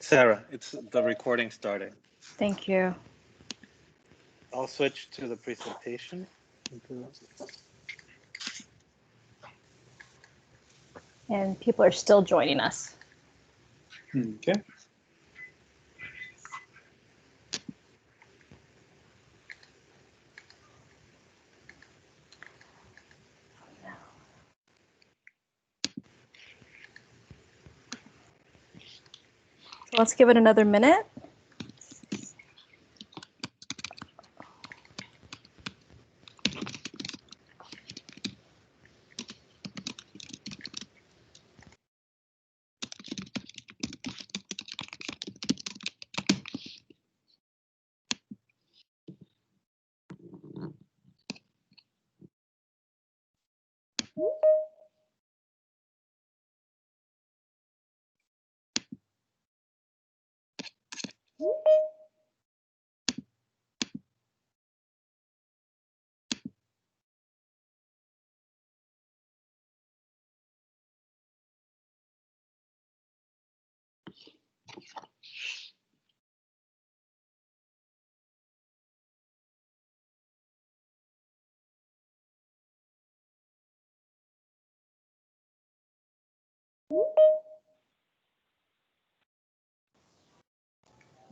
Sarah, it's the recording starting. Thank you. I'll switch to the presentation. And people are still joining us. Okay. So let's give it another minute.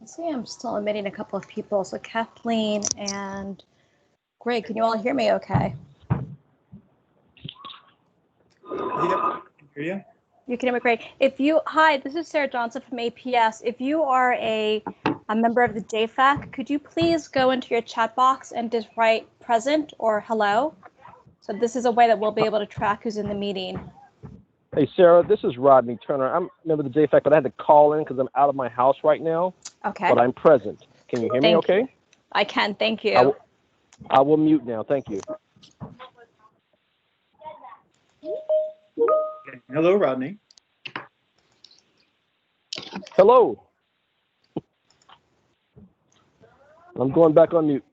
See, I'm still admitting a couple of people. So Kathleen and Greg, can you all hear me okay? Yeah, hear you. You can hear me great. Hi, this is Sarah Johnson from APS. If you are a member of the Jfac, could you please go into your chat box and just write present or hello? So this is a way that we'll be able to track who's in the meeting. Hey, Sarah, this is Rodney Turner. I'm a member of the JFAC, but I had to call in because I'm out of my house right now. Okay. But I'm present. Can you hear me okay? You. I can, thank you. I will mute now. Thank you. Hello, Rodney. Hello. I'm going back on mute.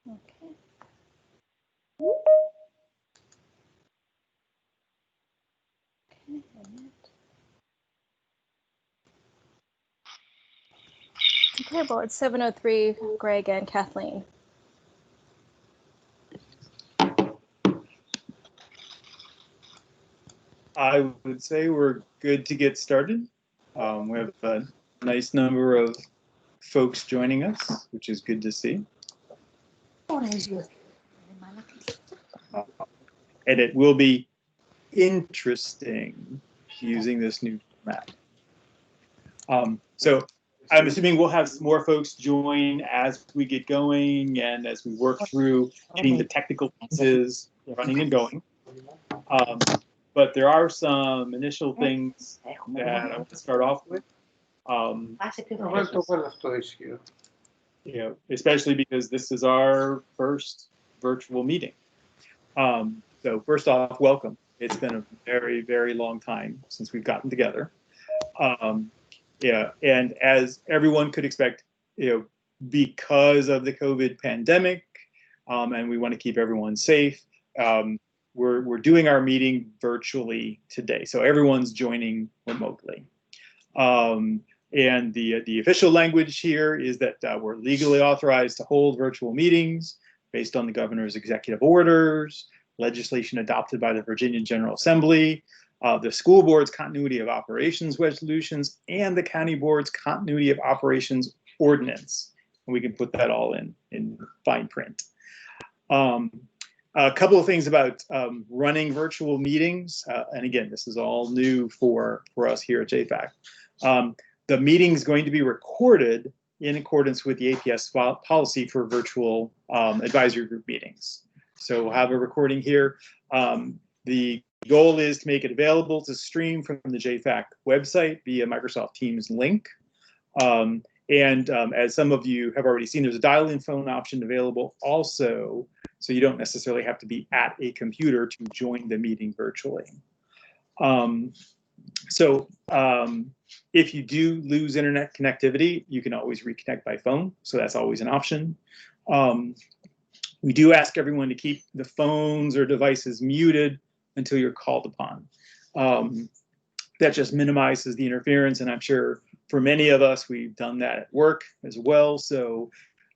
Okay. Okay, well, it's 7:03, Greg and Kathleen. I would say we're good to get started. We have a nice number of folks joining us, which is good to see. And it will be interesting using this new format. So I'm assuming we'll have more folks join as we get going and as we work through getting the technical pieces running and going. But there are some initial things that I want to start off with. Especially because this is our first virtual meeting. So first off, welcome. It's been a very, very long time since we've gotten together. And as everyone could expect, because of the COVID pandemic, and we want to keep everyone safe, we're doing our meeting virtually today. So everyone's joining remotely. And the official language here is that we're legally authorized to hold virtual meetings based on the governor's executive orders, legislation adopted by the Virginia General Assembly, the school board's continuity of operations resolutions, and the county board's continuity of operations ordinance. And we can put that all in fine print. A couple of things about running virtual meetings, and again, this is all new for us here at Jfac. The meeting is going to be recorded in accordance with the APS policy for virtual advisory group meetings. So we'll have a recording here. The goal is to make it available to stream from the Jfac website via Microsoft Teams link. As some of you have already seen, there's a dial-in phone option available also, so you don't necessarily have to be at a computer to join the meeting virtually. If you do lose internet connectivity, you can always reconnect by phone, so that's always an option. We do ask everyone to keep the phones or devices muted until you're called upon. That just minimizes the interference, and I'm sure for many of us, we've done that at work as well. So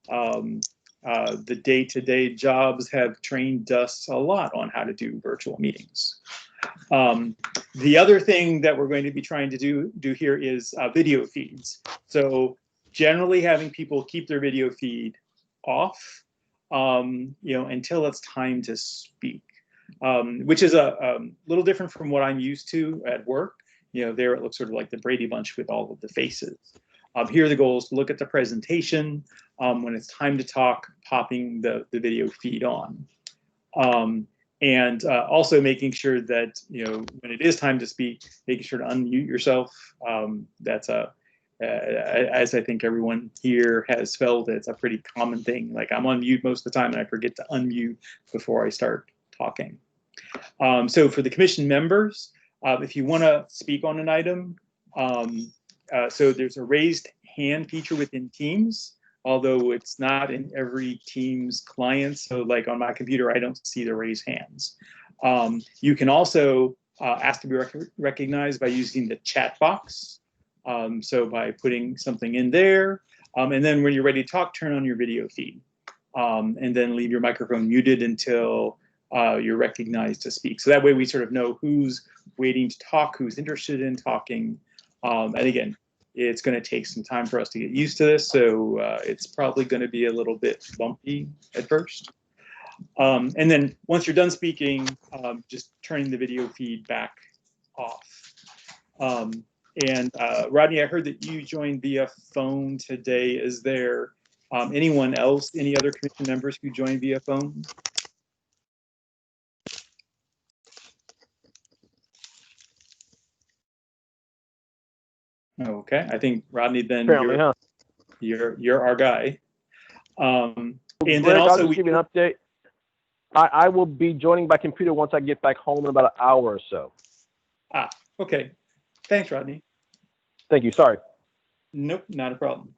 the day-to-day jobs have trained us a lot on how to do virtual meetings. The other thing that we're going to be trying to do here is video feeds. So generally having people keep their video feed off, until it's time to speak, which is a little different from what I'm used to at work. There it looks sort of like the Brady Bunch with all of the faces. Here the goal is to look at the presentation. When it's time to talk, popping the video feed on. And also making sure that, when it is time to speak, making sure to unmute yourself. That's as I think everyone here has felt, it's a pretty common thing. Like I'm on mute most of the time and I forget to unmute before I start talking. So for the commission members, if you want to speak on an item, so there's a raised hand feature within Teams, although it's not in every Teams client. So like on my computer, I don't see the raised hands. You can also ask to be recognized by using the chat box. So by putting something in there, and then when you're ready to talk, turn on your video feed, and then leave your microphone muted until you're recognized to speak. So that way we sort of know who's waiting to talk, who's interested in talking. And again, it's going to take some time for us to get used to this, so it's probably going to be a little bit bumpy at first. And then once you're done speaking, just turning the video feed back off. And Rodney, I heard that you joined via phone today. Is there anyone else, any other commission members who joined via phone? Okay, I think Rodney, then you're our guy. And Greg, then also I'll just give you an update. I will be joining by computer once I get back home in about an hour or so. Okay. Thanks, Rodney. Thank you. Sorry. Nope, not a problem.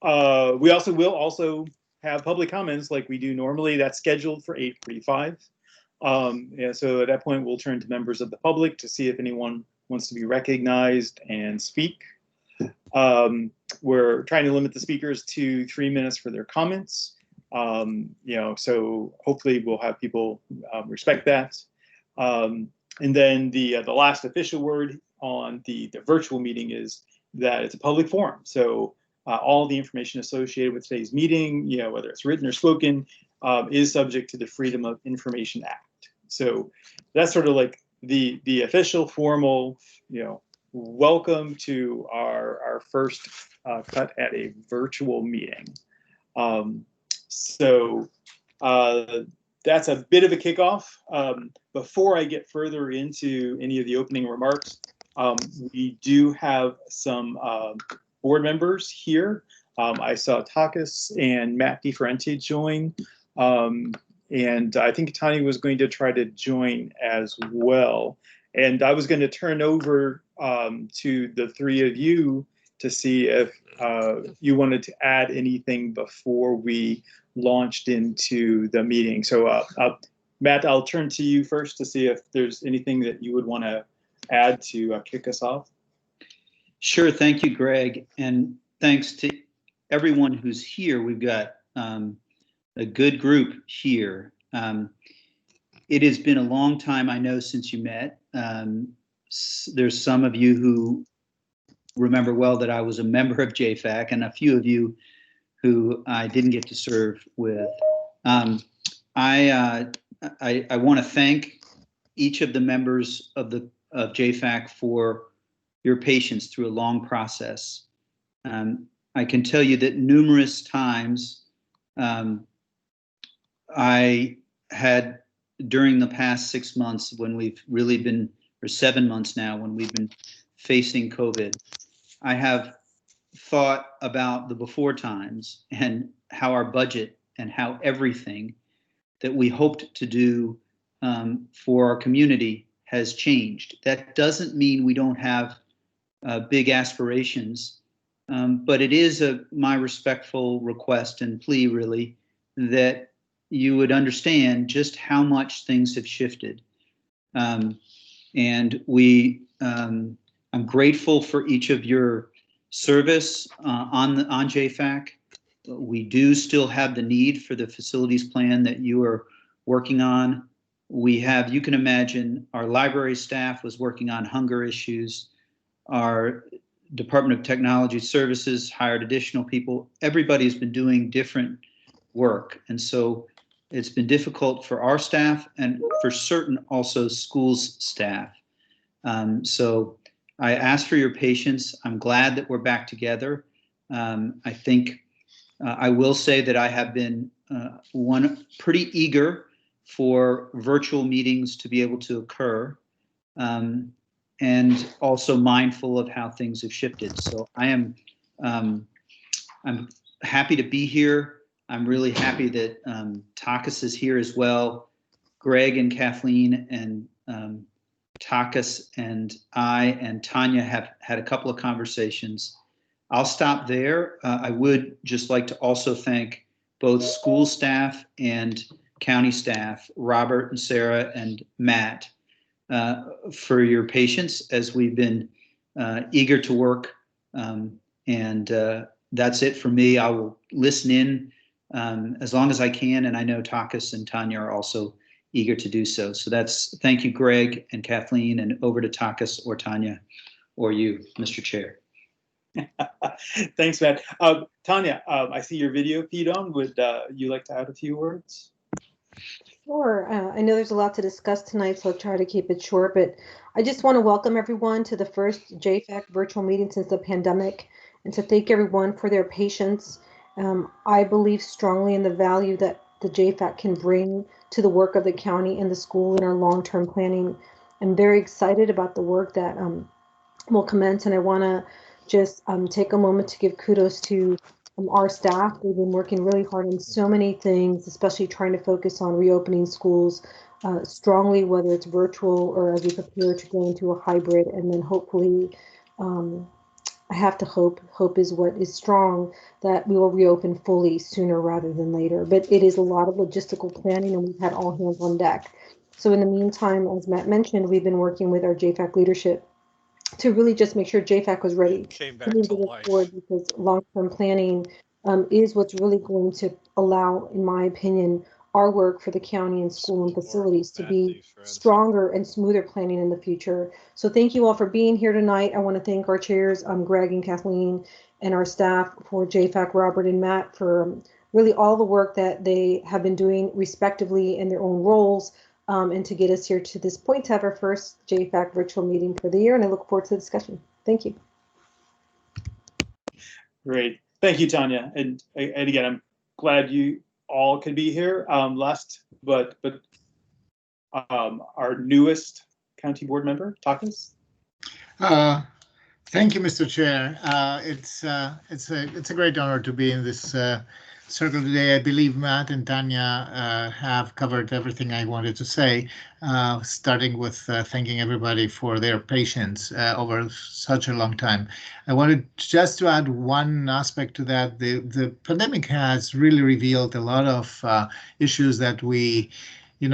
We will also have public comments like we do normally. That's scheduled for 8:45. So at that point, we'll turn to members of the public to see if anyone wants to be recognized and speak. We're trying to limit the speakers to 3 minutes for their comments. So hopefully we'll have people respect that. And then the last official word on the virtual meeting is that it's a public forum. So all the information associated with today's meeting, whether it's written or spoken, is subject to the Freedom of Information Act. So that's sort of like the official formal, welcome to our first cut at a virtual meeting. So that's a bit of a kickoff. Before I get further into any of the opening remarks, we do have some board members here. I saw Takis and Matt DiFerente join. And I think Tanya was going to try to join as well. And I was going to turn over to the three of you to see if you wanted to add anything before we launched into the meeting. So Matt, I'll turn to you first to see if there's anything that you would want to add to kick us off. Sure, thank you, Greg. And thanks to everyone who's here. We've got a good group here. It has been a long time, I know, since you met. There's some of you who remember well that I was a member of Jfac, and a few of you who I didn't get to serve with. I want to thank each of the members of Jfac for your patience through a long process. I can tell you that numerous times I had, during the past 6 months when we've really been, or 7 months now, when we've been facing COVID, I have thought about the before times and how our budget and how everything that we hoped to do for our community has changed. That doesn't mean we don't have big aspirations, but it is my respectful request and plea, really, that you would understand just how much things have shifted. And I'm grateful for each of your service on Jfac. We do still have the need for the facilities plan that you are working on. We have, you can imagine, our library staff was working on hunger issues. Our Department of Technology Services hired additional people. Everybody's been doing different work. And so it's been difficult for our staff and for certain also schools staff. So I ask for your patience. I'm glad that we're back together. I think I will say that I have been pretty eager for virtual meetings to be able to occur, and also mindful of how things have shifted. So I'm happy to be here. I'm really happy that Takis is here as well. Greg and Kathleen and Takis and I and Tanya have had a couple of conversations. I'll stop there. I would just like to also thank both school staff and county staff, Robert and Sarah and Matt, for your patience as we've been eager to work. And that's it for me. I will listen in as long as I can, and I know Takis and Tanya are also eager to do so. So thank you, Greg and Kathleen, and over to Takis or Tanya or you, Mr. Chair. Thanks, Matt. Tanya, I see your video feed on. Would you like to add a few words? Sure. I know there's a lot to discuss tonight, so I'll try to keep it short, but I just want to welcome everyone to the first Jfac virtual meeting since the pandemic, and to thank everyone for their patience. I believe strongly in the value that the Jfac can bring to the work of the county and the school in our long-term planning. I'm very excited about the work that will commence, and I want to just take a moment to give kudos to our staff. We've been working really hard on so many things, especially trying to focus on reopening schools strongly, whether it's virtual or as we prepare to go into a hybrid, and then hopefully, I have to hope is what is strong, that we will reopen fully sooner rather than later. But it is a lot of logistical planning, and we've had all hands on deck. So in the meantime, as Matt mentioned, we've been working with our Jfac leadership to really just make sure Jfac was ready Came to back move to this life. forward, because long-term planning is what's really going to allow, in my opinion, our work for the county and school and facilities to be stronger and smoother planning in the future. So thank you all for being here tonight. I want to thank our chairs, Greg and Kathleen, and our staff for Jfac, Robert and Matt, for really all the work that they have been doing respectively in their own roles, and to get us here to this point to have our first Jfac virtual meeting for the year. And I look forward to the discussion. Thank you. Great. Thank you, Tanya. And again, I'm glad you all could be here. Last, but our newest county board member, Takis. Thank you, Mr. Chair. It's a great honor to be in this circle today. I believe Matt and Tanya have covered everything I wanted to say, starting with thanking everybody for their patience over such a long time. I wanted just to add one aspect to that. The pandemic has really revealed a lot of issues that we,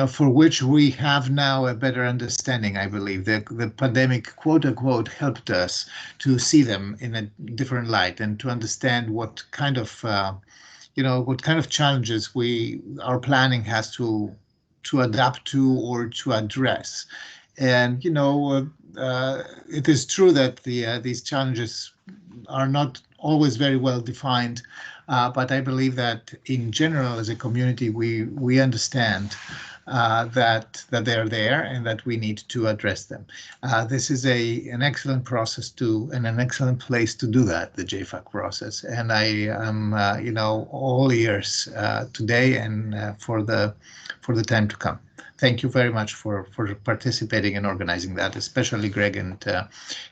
for which we have now a better understanding. I believe the pandemic, quote unquote, helped us to see them in a different light and to understand what kind of challenges our planning has to adapt to or to address. And it is true that these challenges are not always very well defined, but I believe that in general, as a community, we understand that they're there and that we need to address them. This is an excellent process and an excellent place to do that, the Jfac process. And I am, all ears today and for the time to come. Thank you very much for participating and organizing that, especially Greg and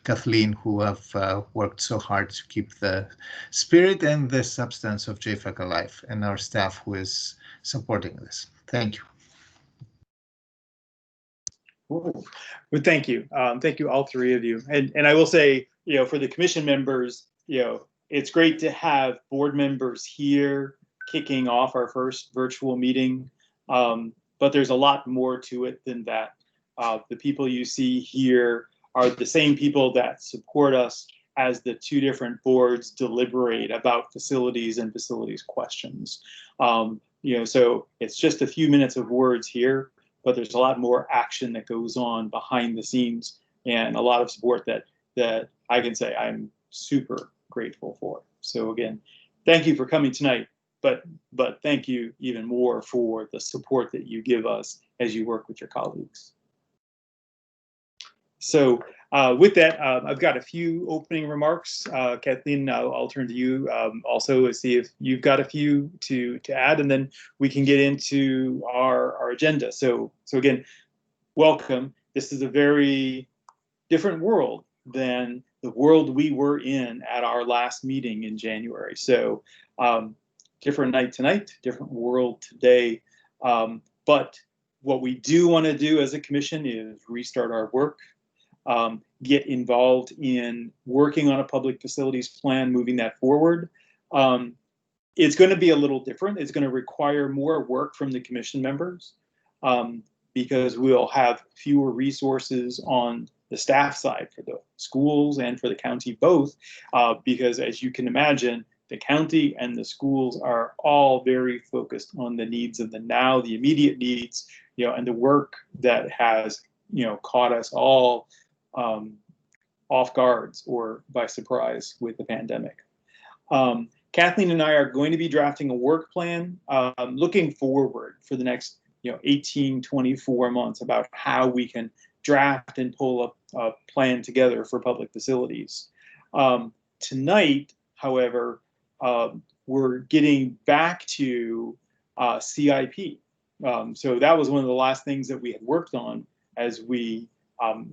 Kathleen, who have worked so hard to keep the spirit and the substance of Jfac alive, and our staff who is supporting this. Thank you. Well, thank you. Thank you, all three of you. And I will say, for the commission members, it's great to have board members here kicking off our first virtual meeting. But there's a lot more to it than that. The people you see here are the same people that support us as the two different boards deliberate about facilities and facilities questions. So it's just a few minutes of words here, but there's a lot more action that goes on behind the scenes, and a lot of support that I can say I'm super grateful for. So again, thank you for coming tonight, but thank you even more for the support that you give us as you work with your colleagues. So with that, I've got a few opening remarks. Kathleen, I'll turn to you also to see if you've got a few to add, and then we can get into our agenda. So again, welcome. This is a very different world than the world we were in at our last meeting in January. So different night tonight, different world today. But what we do want to do as a commission is restart our work. Get involved in working on a public facilities plan, moving that forward. It's going to be a little different. It's going to require more work from the commission members because we'll have fewer resources on the staff side for the schools and for the county both, because as you can imagine, the county and the schools are all very focused on the needs of the now, the immediate needs, and the work that has, caught us all off guards or by surprise with the pandemic. Kathleen and I are going to be drafting a work plan looking forward for the next 18, 24 months about how we can draft and pull a plan together for public facilities. Tonight, however, we're getting back to CIP. So that was one of the last things that we had worked on as we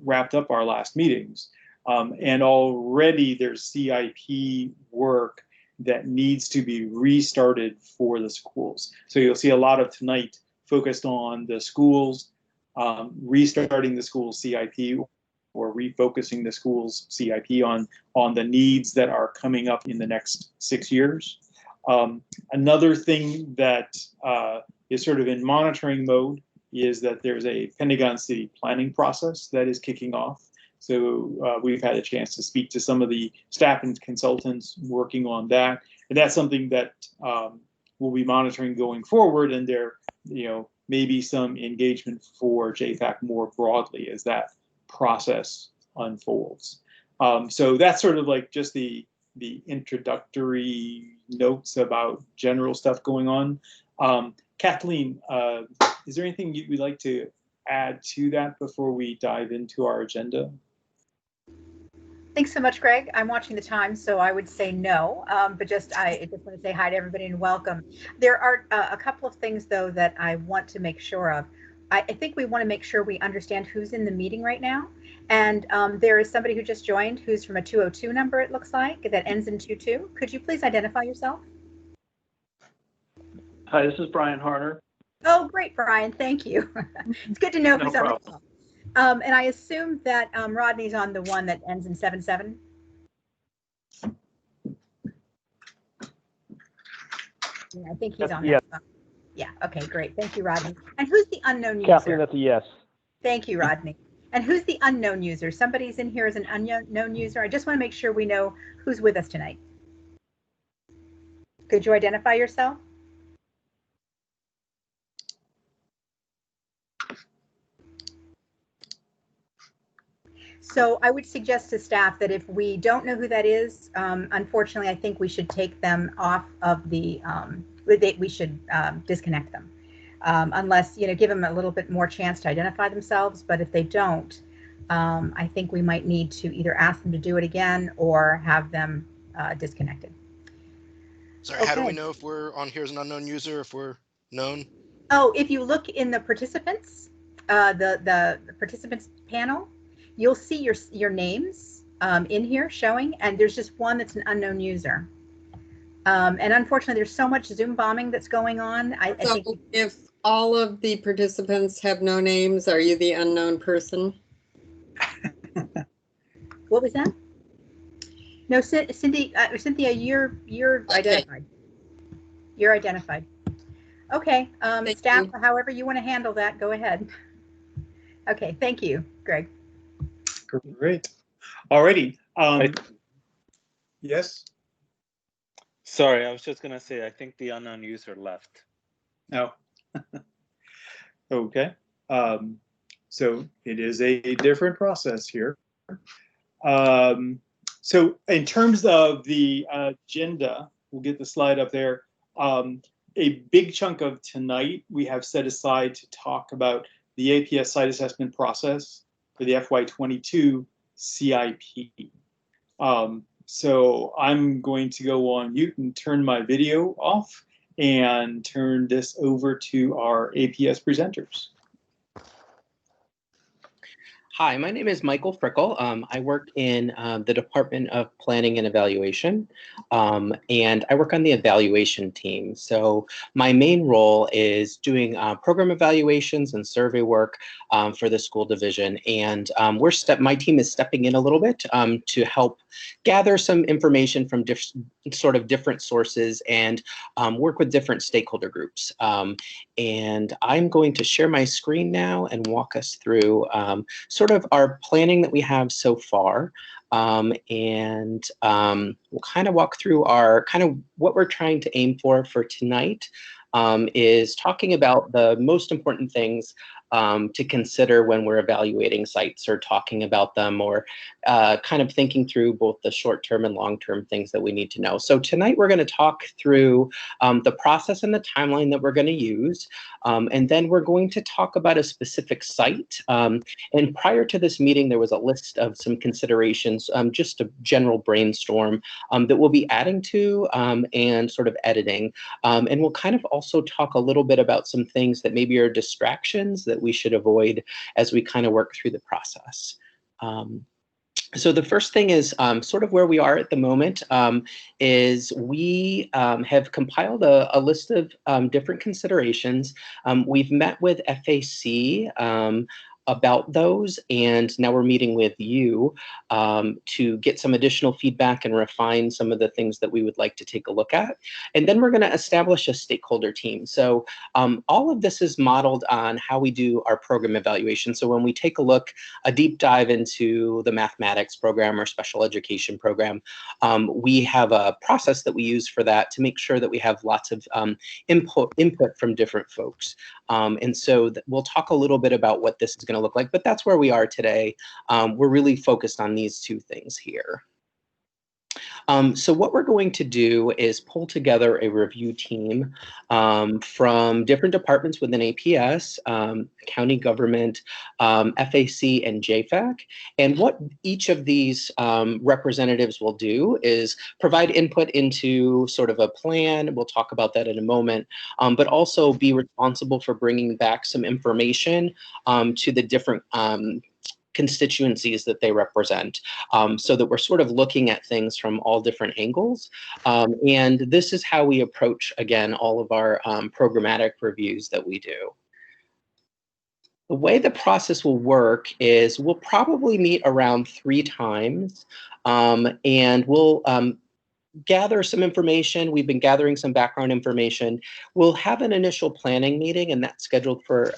wrapped up our last meetings. And already there's CIP work that needs to be restarted for the schools. So you'll see a lot of tonight focused on the schools, restarting the school CIP or refocusing the school's CIP on the needs that are coming up in the next 6 years. Another thing that is sort of in monitoring mode is that there's a Pentagon City planning process that is kicking off. So we've had a chance to speak to some of the staff and consultants working on that. And that's something that we'll be monitoring going forward. And there, may be some engagement for Jfac more broadly as that process unfolds. So that's sort of like just the introductory notes about general stuff going on. Kathleen, is there anything you'd like to add to that before we dive into our agenda? Thanks so much, Greg. I'm watching the time, so I would say no, but I just want to say hi to everybody and welcome. There are a couple of things, though, that I want to make sure of. I think we want to make sure we understand who's in the meeting right now. And there is somebody who just joined who's from a 202 number, it looks like, that ends in 22. Could you please identify yourself? Hi, this is Brian Harner. Oh, great, Brian. Thank you. It's good to know who's on the call. And I assume that Rodney's on the one that ends in 77. Yeah, I think he's on that phone. Yeah, okay, great. Thank you, Rodney. And who's the unknown user? Kathleen, that's a yes. Thank you, Rodney. And who's the unknown user? Somebody's in here as an unknown user. I just want to make sure we know who's with us tonight. Could you identify yourself? So I would suggest to staff that if we don't know who that is, unfortunately, I think we should take them off of the, we should disconnect them. Unless, give them a little bit more chance to identify themselves. But if they don't, I think we might need to either ask them to do it again or have them disconnected. Sorry, How do we know if we're on here as an unknown user, if we're known? Oh, if you look in the participants, the participants panel, you'll see your names in here showing, and there's just one that's an unknown user. And unfortunately, there's so much Zoom bombing that's going on. I think if all of the participants have no names, are you the unknown person? What was that? No, Cynthia, you're identified. You're identified. Okay, Thank staff, you. however you want to handle that, go ahead. Okay, thank you, Greg. Great. Alrighty. Yes. Sorry, I was just gonna say, I think the unknown user left. No. Okay. So it is a different process here. So in terms of the agenda, we'll get the slide up there. A big chunk of tonight we have set aside to talk about the APS site assessment process for the FY22 CIP. So I'm going to go on mute and turn my video off and turn this over to our APS presenters. Hi, my name is Michael Frickel. I work in the Department of Planning and Evaluation, and I work on the evaluation team. So my main role is doing program evaluations and survey work for the school division. And my team is stepping in a little bit to help gather some information from different sources and work with different stakeholder groups. And I'm going to share my screen now and walk us through sort of our planning that we have so far. And we'll kind of walk through our what we're trying to aim for tonight is talking about the most important things to consider when we're evaluating sites or talking about them, or kind of thinking through both the short-term and long-term things that we need to know. So tonight we're going to talk through the process and the timeline that we're going to use, and then we're going to talk about a specific site. And prior to this meeting, there was a list of some considerations, just a general brainstorm that we'll be adding to and sort of editing. And we'll kind of also talk a little bit about some things that maybe are distractions that we should avoid as we kind of work through the process. So the first thing is sort of where we are at the moment is we have compiled a list of different considerations. We've met with FAC about those, and now we're meeting with you to get some additional feedback and refine some of the things that we would like to take a look at. And then we're going to establish a stakeholder team. So all of this is modeled on how we do our program evaluation. So when we take a deep dive into the mathematics program or special education program, we have a process that we use for that to make sure that we have lots of input from different folks. And so we'll talk a little bit about what this is going to look like, but that's where we are today. We're really focused on these two things here. So what we're going to do is pull together a review team from different departments within APS, county government, FAC, and Jfac. And what each of these representatives will do is provide input into sort of a plan. We'll talk about that in a moment, but also be responsible for bringing back some information to the different constituencies that they represent, so that we're sort of looking at things from all different angles. And this is how we approach, again, all of our programmatic reviews that we do. The way the process will work is we'll probably meet around 3 times, and we'll gather some information. We've been gathering some background information. We'll have an initial planning meeting, and that's scheduled for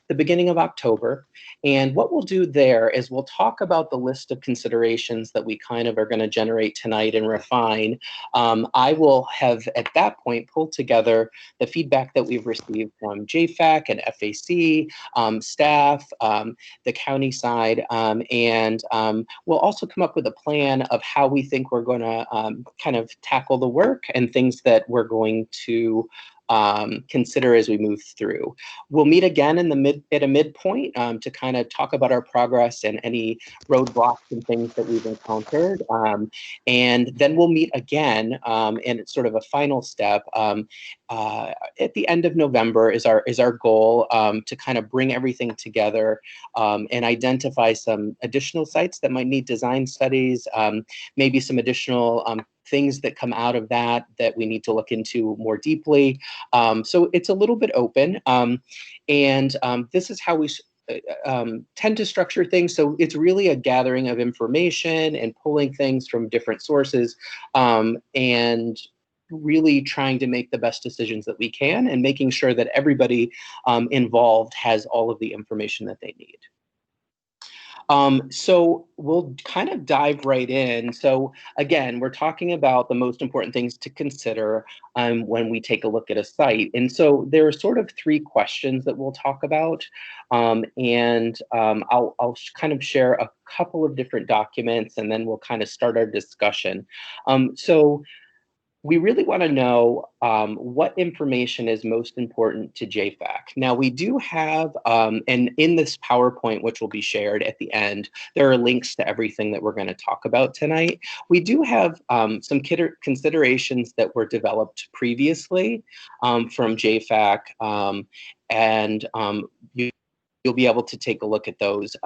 the beginning of October. And what we'll do there is we'll talk about the list of considerations that we kind of are going to generate tonight and refine. I will have, at that point, pulled together the feedback that we've received from Jfac and FAC, staff, the county side, and we'll also come up with a plan of how we think we're going to kind of tackle the work and things that we're going to consider as we move through. We'll meet again at a midpoint to kind of talk about our progress and any roadblocks and things that we've encountered. And then we'll meet again, and it's sort of a final step. At the end of November is our goal to kind of bring everything together and identify some additional sites that might need design studies, maybe some additional things that come out of that we need to look into more deeply. So it's a little bit open, and this is how we tend to structure things. So it's really a gathering of information and pulling things from different sources, and really trying to make the best decisions that we can and making sure that everybody involved has all of the information that they need. So we'll kind of dive right in. So again, we're talking about the most important things to consider when we take a look at a site. And so there are sort of three questions that we'll talk about. I'll kind of share a couple of different documents and then we'll kind of start our discussion. So we really want to know what information is most important to Jfac. Now, we do have, and in this PowerPoint, which will be shared at the end, there are links to everything that we're going to talk about tonight. We do have some considerations that were developed previously from Jfac, and you'll be able to take a look at those,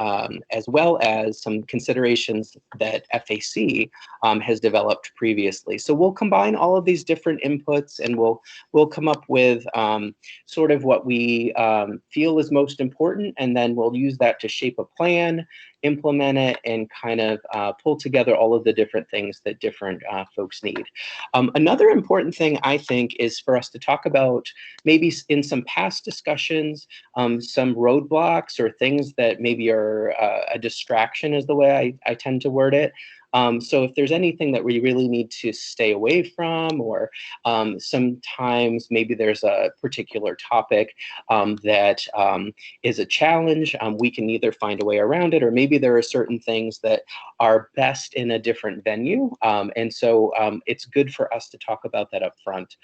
as well as some considerations that FAC has developed previously. So we'll combine all of these different inputs and we'll come up with sort of what we feel is most important, and then we'll use that to shape a plan, implement it, and kind of pull together all of the different things that different folks need. Another important thing, I think, is for us to talk about maybe in some past discussions, some roadblocks or things that maybe are a distraction is the way I tend to word it. So if there's anything that we really need to stay away from, or sometimes maybe there's a particular topic that is a challenge, we can either find a way around it, or maybe there are certain things that are best in a different venue. And so it's good for us to talk about that up front.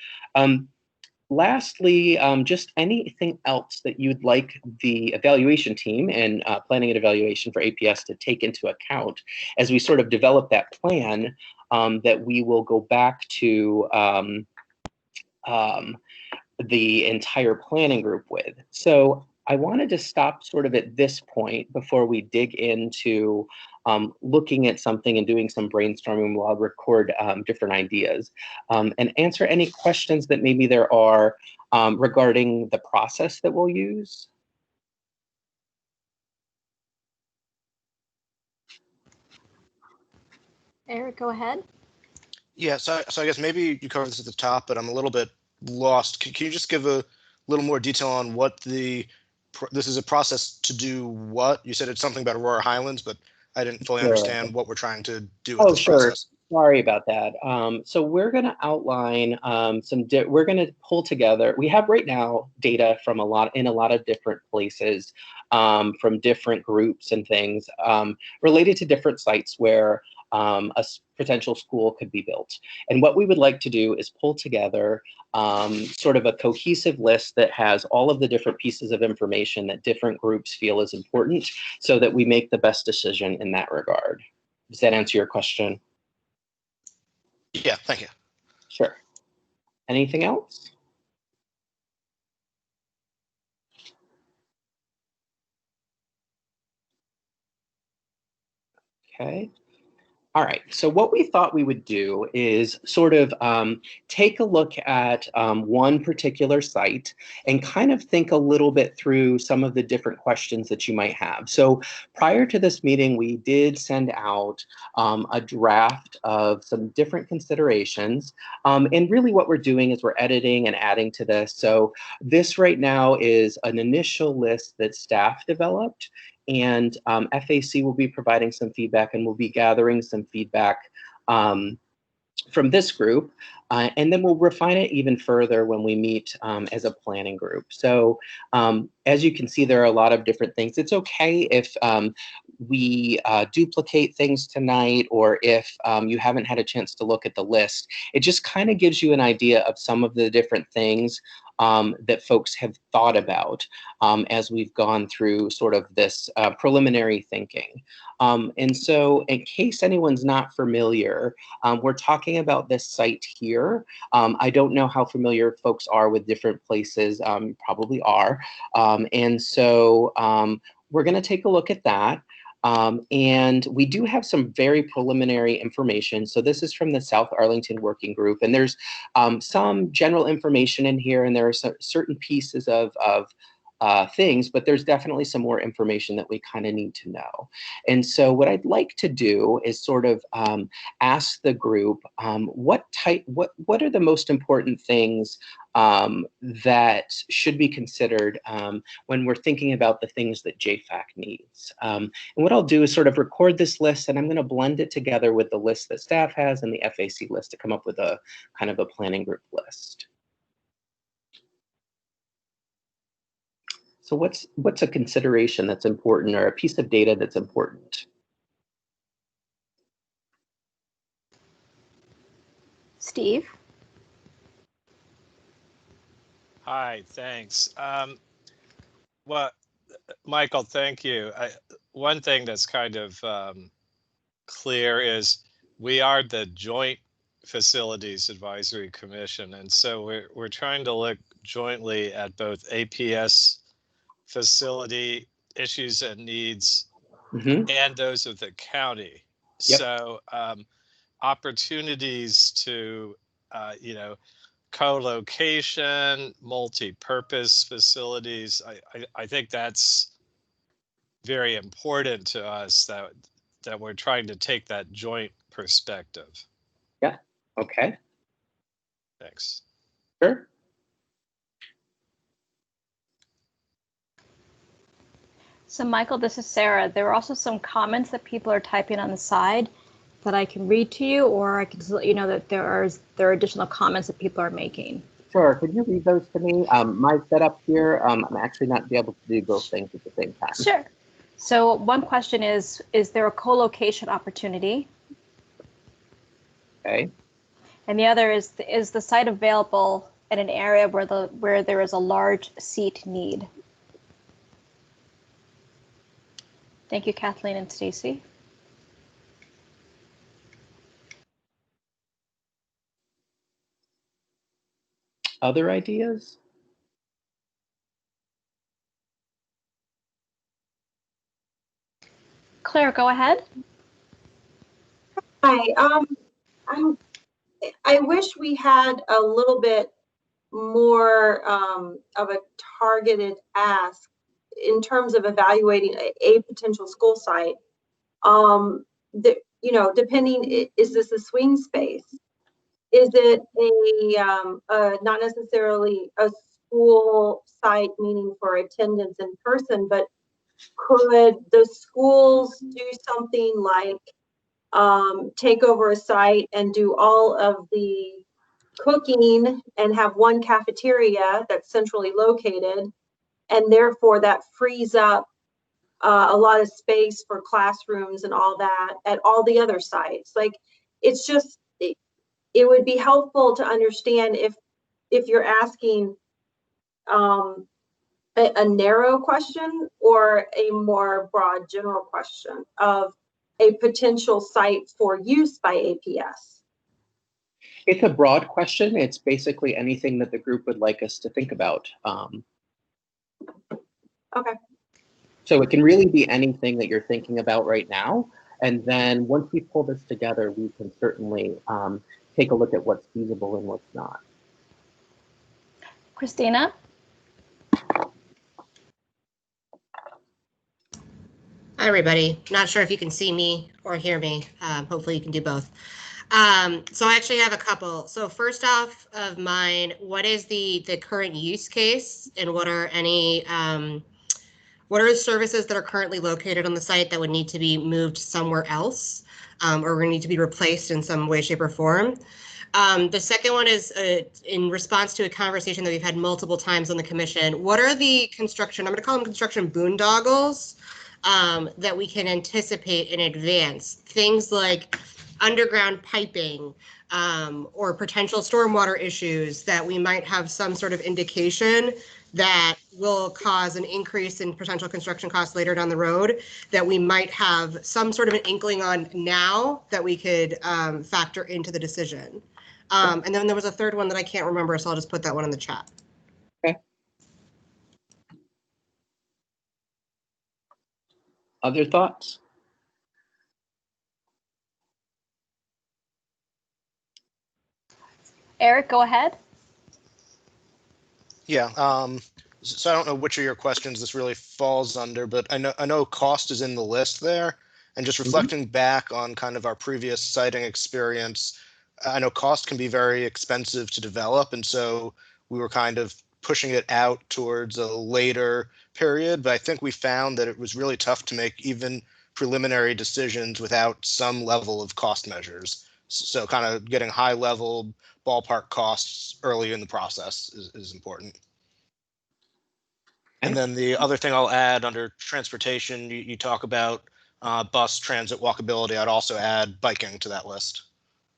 Lastly, just anything else that you'd like the evaluation team and planning and evaluation for APS to take into account as we sort of develop that plan that we will go back to the entire planning group with. So I wanted to stop sort of at this point before we dig into looking at something and doing some brainstorming while I record different ideas, and answer any questions that maybe there are regarding the process that we'll use. Eric, go ahead. Yeah, so I guess maybe you covered this at the top, but I'm a little bit lost. Can you just give a little more detail on what this is a process to do what? You said it's something about Aurora Highlands, but I didn't fully understand what we're trying to do with this process. Sorry about that. So we're going to outline we're going to pull together. We have right now data from in a lot of different places, from different groups and things related to different sites where a potential school could be built. And what we would like to do is pull together sort of a cohesive list that has all of the different pieces of information that different groups feel is important, so that we make the best decision in that regard. Does that answer your question? Yeah, thank you. Sure. Anything else? Okay. All right, so what we thought we would do is sort of take a look at one particular site and kind of think a little bit through some of the different questions that you might have. So prior to this meeting, we did send out a draft of some different considerations. And really what we're doing is we're editing and adding to this. So this right now is an initial list that staff developed. And FAC will be providing some feedback, and we'll be gathering some feedback from this group. And then we'll refine it even further when we meet as a planning group. So as you can see, there are a lot of different things. It's okay if we duplicate things tonight, or if you haven't had a chance to look at the list. It just kind of gives you an idea of some of the different things that folks have thought about as we've gone through sort of this preliminary thinking. And so in case anyone's not familiar, we're talking about this site here. I don't know how familiar folks are with different places, probably are. And so we're going to take a look at that. And we do have some very preliminary information. So this is from the South Arlington Working Group, and there's some general information in here, and there are certain pieces of things, but there's definitely some more information that we kind of need to know. And so what I'd like to do is sort of ask the group what are the most important things that should be considered when we're thinking about the things that Jfac needs. And what I'll do is sort of record this list, and I'm going to blend it together with the list that staff has and the FAC list to come up with a kind of a planning group list. So what's a consideration that's important, or a piece of data that's important? Steve? Hi, thanks. Well, Michael, thank you. One thing that's kind of clear is we are the Joint Facilities Advisory Commission, and so we're trying to look jointly at both APS facility issues and needs and those of the county. Yep. So opportunities to, co-location, multi-purpose facilities. I think that's very important to us, that we're trying to take that joint perspective. Yeah. Okay. Thanks. Sure. So Michael, this is Sarah. There are also some comments that people are typing on the side that I can read to you, or I can just let you know that there are additional comments that people are making. Sure. Could you read those to me? My setup here, I'm actually not be able to do both things at the same time. Sure. So one question is there a co-location opportunity? Okay. And the other is the site available in an area where there is a large seat need? Thank you, Kathleen and Stacy. Other ideas? Claire, go ahead. Hi. I wish we had a little bit more of a targeted ask in terms of evaluating a potential school site. Depending, is this a swing space? Is it not necessarily a school site, meaning for attendance in person, but could the schools do something like take over a site and do all of the cooking and have one cafeteria that's centrally located, and therefore that frees up a lot of space for classrooms and all that at all the other sites? Like, it's just, it would be helpful to understand if you're asking a narrow question or a more broad general question of a potential site for use by APS. It's a broad question. It's basically anything that the group would like us to think about. Okay. So it can really be anything that you're thinking about right now. And then once we pull this together, we can certainly take a look at what's feasible and what's not. Christina? Hi, everybody. Not sure if you can see me or hear me. Hopefully you can do both. So I actually have a couple. So first off of mine, what is the current use case, and what are the services that are currently located on the site that would need to be moved somewhere else, or would need to be replaced in some way, shape, or form? The second one is in response to a conversation that we've had multiple times on the commission. What are the construction, I'm going to call them construction boondoggles, that we can anticipate in advance? Things like underground piping, or potential stormwater issues that we might have some sort of indication that will cause an increase in potential construction costs later down the road, that we might have some sort of an inkling on now that we could factor into the decision. And then there was a third one that I can't remember, so I'll just put that one in the chat. Okay. Other thoughts? Eric, go ahead. Yeah. So I don't know which of your questions this really falls under, but I know cost is in the list there. And just reflecting back on kind of our previous siting experience, I know cost can be very expensive to develop. And so we were kind of pushing it out towards a later period. But I think we found that it was really tough to make even preliminary decisions without some level of cost measures. So kind of getting high level ballpark costs early in the process is important. And then the other thing I'll add under transportation, you talk about bus, transit, walkability. I'd also add biking to that list.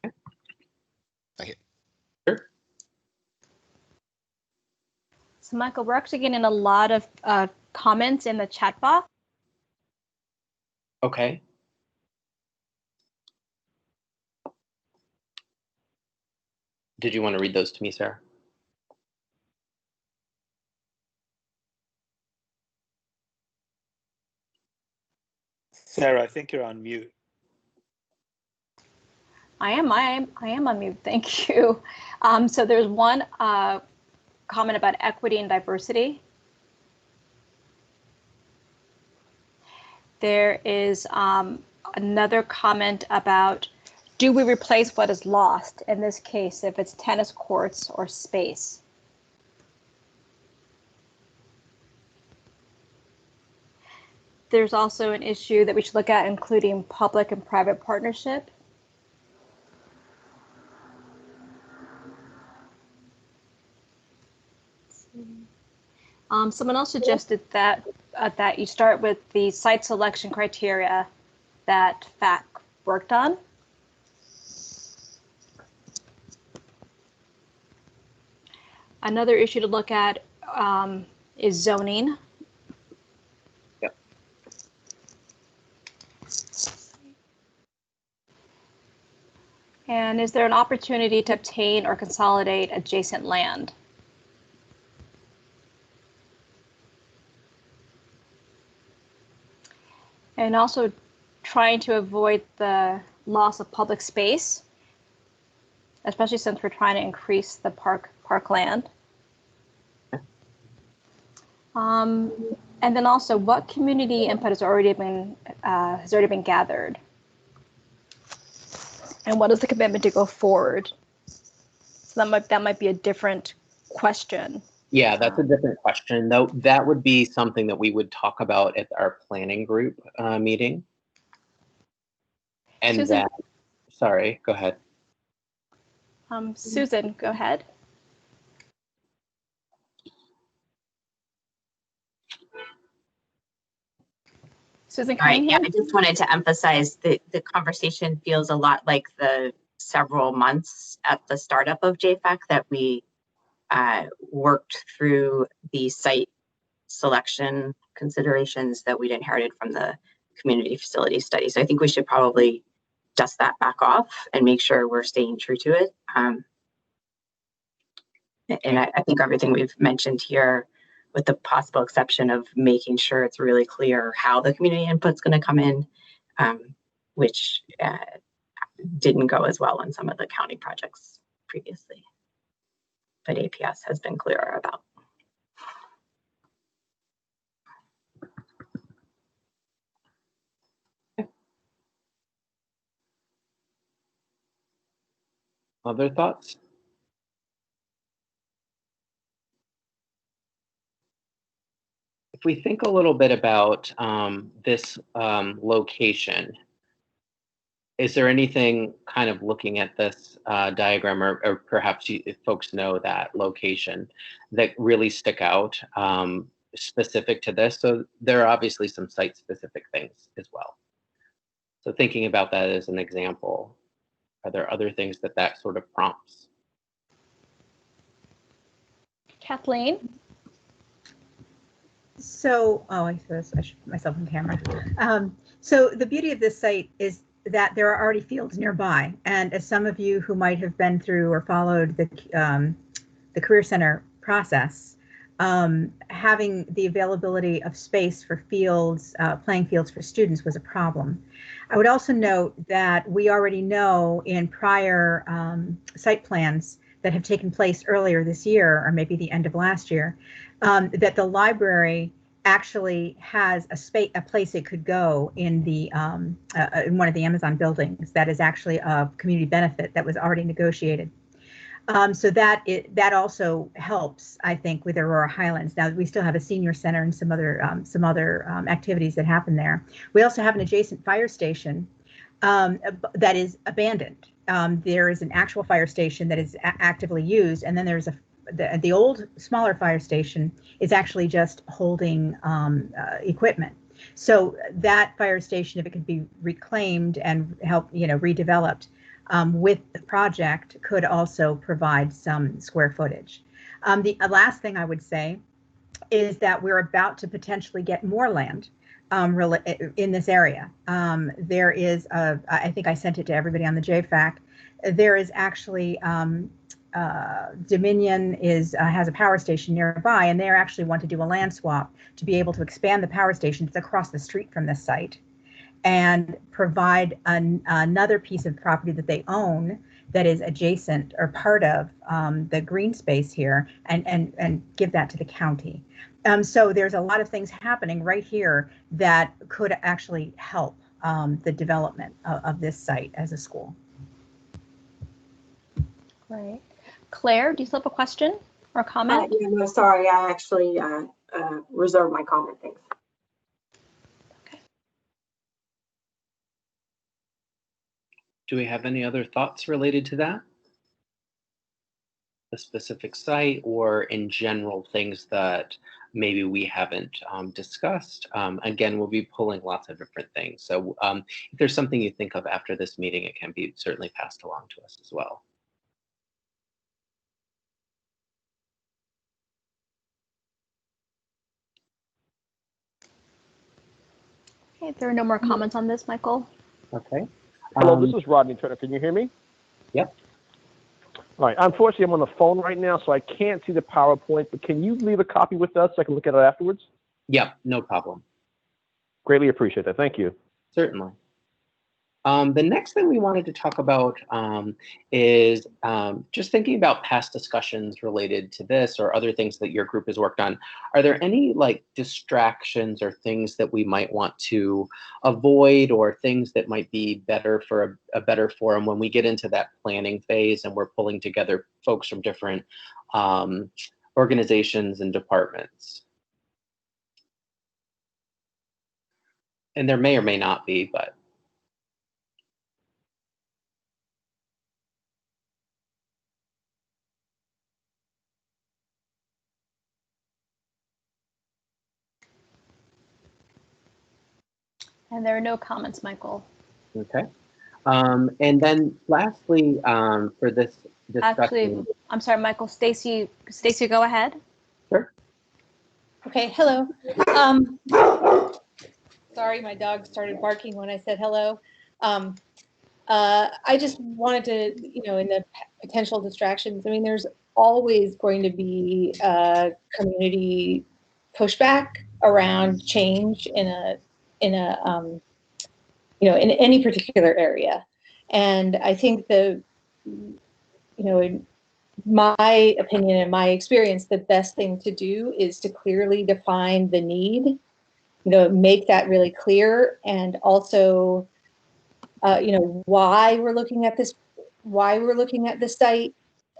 Thank you. Sure. So Michael, we're actually getting a lot of comments in the chat box. Okay. Did you want to read those to me, Sarah? Sarah, I think you're on mute. I am on mute. Thank you. So there's one comment about equity and diversity. There is another comment about, do we replace what is lost? In this case, if it's tennis courts or space. There's also an issue that we should look at, including public and private partnership. Someone else suggested that that you start with the site selection criteria that FAC worked on. Another issue to look at is zoning. Yep. And is there an opportunity to obtain or consolidate adjacent land? And also trying to avoid the loss of public space, especially since we're trying to increase the parkland. And then also, what community input has already been gathered, and what is the commitment to go forward? So that might be a different question. Yeah, that's a different question, though. That would be something that we would talk about at our planning group meeting. And Susan, that, sorry, go ahead. Susan, go ahead. Susan Cunningham? Yeah, I just wanted to emphasize that the conversation feels a lot like the several months at the startup of Jfac that we worked through the site selection considerations that we'd inherited from the community facility study. So I think we should probably dust that back off and make sure we're staying true to it. And I think everything we've mentioned here, with the possible exception of making sure it's really clear how the community input's going to come in, which didn't go as well on some of the county projects previously, but APS has been clearer about. Other thoughts? If we think a little bit about this location, is there anything kind of looking at this diagram, or perhaps if folks know that location, that really stick out specific to this? So there are obviously some site-specific things as well. So thinking about that as an example, are there other things that sort of prompts? Kathleen? So, I should put myself on camera. So the beauty of this site is that there are already fields nearby. And as some of you who might have been through or followed the Career Center process, having the availability of space for fields, playing fields for students was a problem. I would also note that we already know in prior site plans that have taken place earlier this year, or maybe the end of last year, that the library actually has a place it could go in the in one of the Amazon buildings that is actually a community benefit that was already negotiated. So that also helps, I think, with Aurora Highlands. Now we still have a senior center and some other activities that happen there. We also have an adjacent fire station that is abandoned. There is an actual fire station that is actively used, and then there's the old smaller fire station is actually just holding equipment. So that fire station, if it could be reclaimed and help redeveloped with the project, could also provide some square footage. The last thing I would say is that we're about to potentially get more land in this area. There is I think I sent it to everybody on the Jfac. There is actually Dominion has a power station nearby, and they actually want to do a land swap to be able to expand the power station. It's across the street from this site, and provide another piece of property that they own that is adjacent or part of the green space here, and give that to the county. So there's a lot of things happening right here that could actually help the development of this site as a school. Great. Claire, do you still have a question or comment? Yeah, no, sorry, I actually reserved my comment. Thanks. Do we have any other thoughts related to that? The specific site, or in general things that maybe we haven't discussed? Again, we'll be pulling lots of different things. So if there's something you think of after this meeting, it can be certainly passed along to us as well. Okay, there are no more comments on this, Michael. Okay. Hello, this is Rodney Turner. Can you hear me? Yep. All right. Unfortunately, I'm on the phone right now, so I can't see the PowerPoint, but can you leave a copy with us so I can look at it afterwards? Yep, no problem. Greatly appreciate that. Thank you. Certainly. The next thing we wanted to talk about is just thinking about past discussions related to this or other things that your group has worked on. Are there any distractions or things that we might want to avoid, or things that might be better for a better forum when we get into that planning phase and we're pulling together folks from different organizations and departments? And there may or may not be, but. And there are no comments, Michael. Okay. And then lastly, for this discussion. Actually, I'm sorry, Michael. Stacy, go ahead. Sure. Okay, hello. Sorry, my dog started barking when I said hello. I just wanted to, in the potential distractions, I mean, there's always going to be community pushback around change in any particular area. And I think in my opinion and my experience, the best thing to do is to clearly define the need, make that really clear, and also, why we're looking at this site,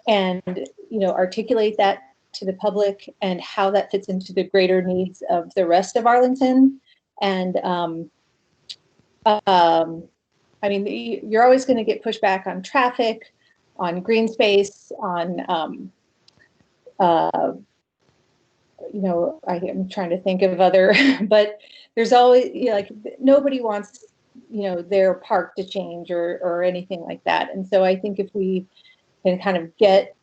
and, articulate that to the public and how that fits into the greater needs of the rest of Arlington. And, I mean, you're always going to get pushback on traffic, on green space, on, I'm trying to think of other, but there's always, nobody wants, their park to change or anything like that. And so I think if we can kind of get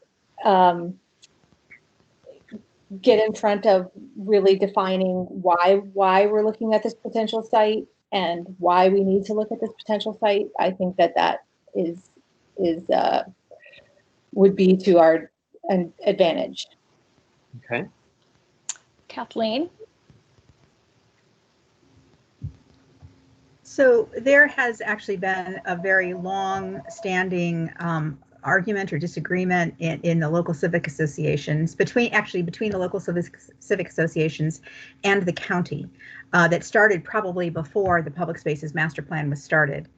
in front of really defining why we're looking at this potential site and why we need to look at this potential site, I think that would be to our advantage. Okay. Kathleen? So there has actually been a very long-standing argument or disagreement in the local civic associations between the local civic associations and the county that started probably before the public spaces master plan was started,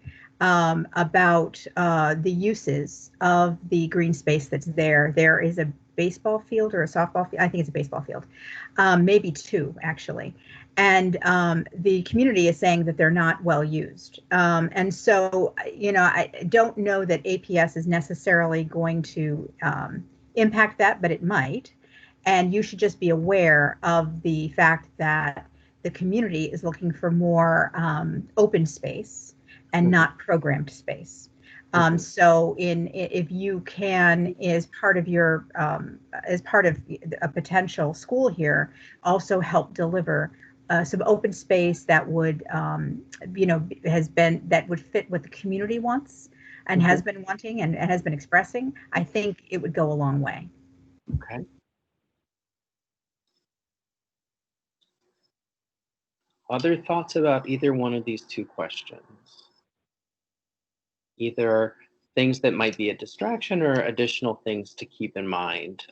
about the uses of the green space that's there. There is a baseball field or a softball field. I think it's a baseball field, maybe two actually. And the community is saying that they're not well used. And so, I don't know that APS is necessarily going to impact that, but it might. And you should just be aware of the fact that the community is looking for more open space and not programmed space. So if you can, as part of a potential school here, also help deliver some open space that would, that would fit what the community wants and has been wanting and has been expressing, I think it would go a long way. Okay. Other thoughts about either one of these two questions? Either things that might be a distraction or additional things to keep in mind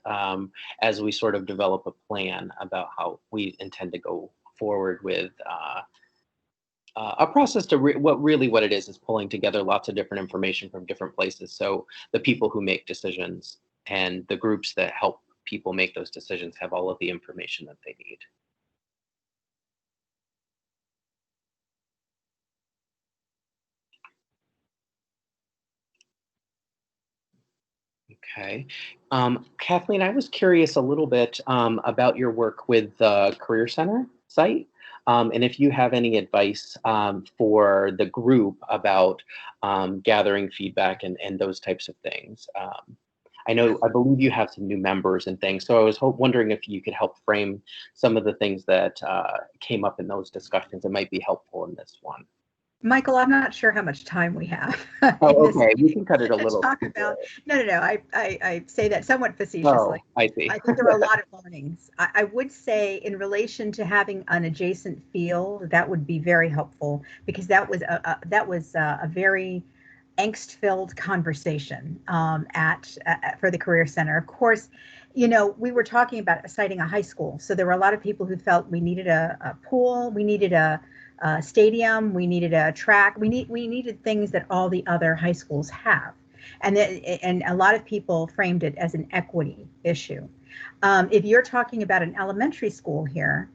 as we sort of develop a plan about how we intend to go forward with a process to what it is pulling together lots of different information from different places. So the people who make decisions and the groups that help people make those decisions have all of the information that they need. Okay. Kathleen, I was curious a little bit about your work with the Career Center site, and if you have any advice for the group about gathering feedback and those types of things. I believe you have some new members and things, so I was wondering if you could help frame some of the things that came up in those discussions that might be helpful in this one. Michael, I'm not sure how much time we have. Oh, okay. You can cut it a little. Talk about no. I say that somewhat facetiously. Oh, I see. I think there are a lot of learnings. I would say in relation to having an adjacent field, that would be very helpful because that was a very angst-filled conversation for the Career Center. Of course, we were talking about citing a high school, so there were a lot of people who felt we needed a pool, we needed a stadium, we needed a track, we needed things that all the other high schools have, and a lot of people framed it as an equity issue. If you're talking about an elementary school here,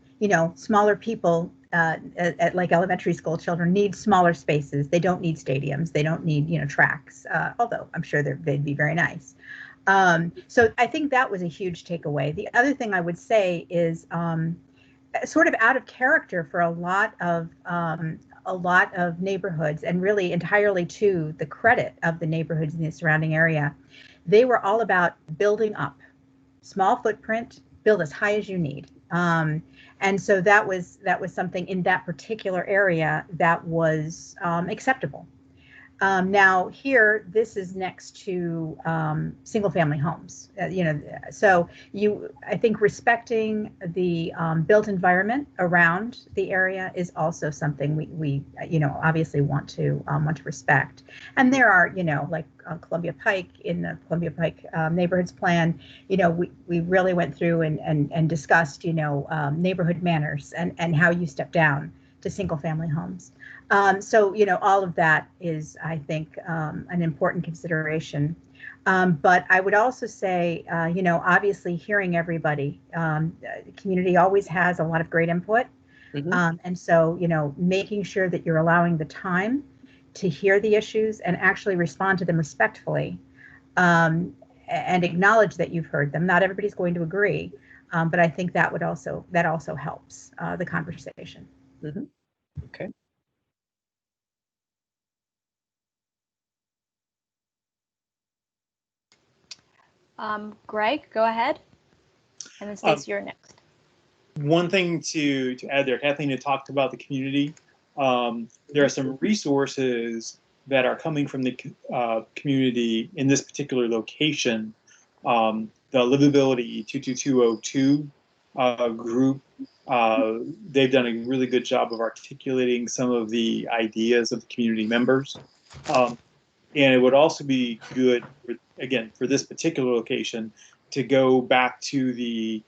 smaller people like elementary school children need smaller spaces. They don't need stadiums. They don't need tracks. Although I'm sure they'd be very nice. So I think that was a huge takeaway. The other thing I would say is sort of out of character for a lot of neighborhoods, and really entirely to the credit of the neighborhoods in the surrounding area. They were all about building up, small footprint, build as high as you need. And so that was something in that particular area that was acceptable. Now here, this is next to single-family homes. So I think respecting the built environment around the area is also something we obviously want to respect. And there are like Columbia Pike, in the Columbia Pike neighborhoods plan, we really went through and discussed neighborhood manners and how you step down to single-family homes. So, all of that is, I think, an important consideration. But I would also say, obviously hearing everybody, the community always has a lot of great input. Mm-hmm. And so, making sure that you're allowing the time to hear the issues and actually respond to them respectfully, and acknowledge that you've heard them. Not everybody's going to agree, but I think that also helps the conversation. Mm-hmm. Okay. Greg, go ahead. And then Stacey, you're next. One thing to add there, Kathleen had talked about the community. There are some resources that are coming from the community in this particular location. The Livability 22202 group, they've done a really good job of articulating some of the ideas of the community members. And it would also be good, again, for this particular location, to go back to the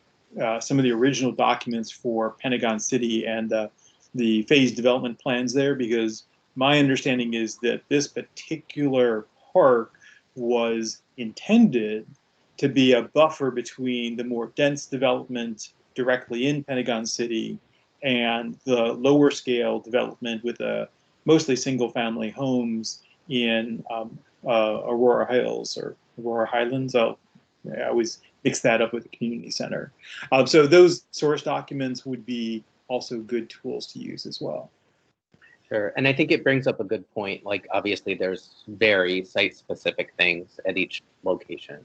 some of the original documents for Pentagon City and the phased development plans there, because my understanding is that this particular park was intended to be a buffer between the more dense development directly in Pentagon City and the lower scale development with mostly single family homes in Aurora Hills or Aurora Highlands. I always mix that up with the community center. So those source documents would be also good tools to use as well. Sure, and I think it brings up a good point. Like, obviously, there's very site-specific things at each location.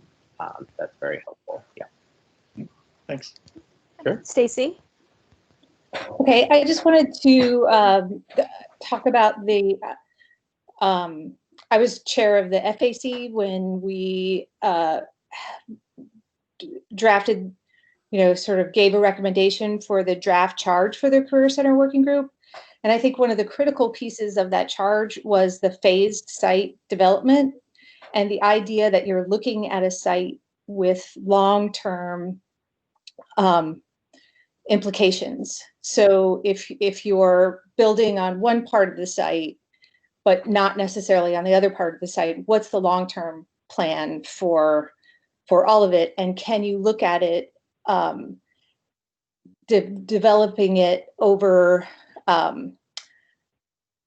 That's very helpful. Yeah. Thanks. Sure. Stacy? Okay, I just wanted to talk about the, I was chair of the FAC when we drafted, sort of gave a recommendation for the draft charge for the Career Center Working Group. And I think one of the critical pieces of that charge was the phased site development and the idea that you're looking at a site with long-term implications. So if you're building on one part of the site, but not necessarily on the other part of the site, what's the long-term plan for all of it? And can you look at it, developing it over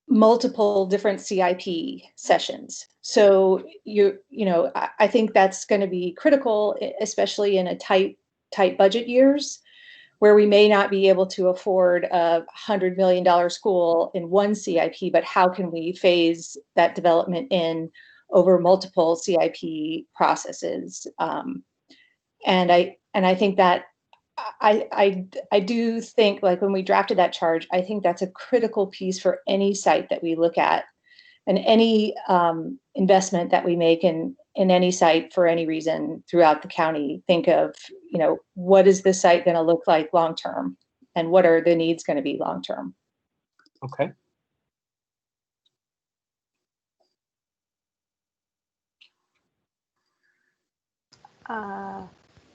multiple different CIP sessions? So I think that's going to be critical, especially in a tight budget years, where we may not be able to afford a $100 million school in one CIP, but how can we phase that development in over multiple CIP processes? And I think that I do think, like, when we drafted that charge, I think that's a critical piece for any site that we look at, and any investment that we make in any site for any reason throughout the county. Think of, what is this site going to look like long term, and what are the needs going to be long term? Okay.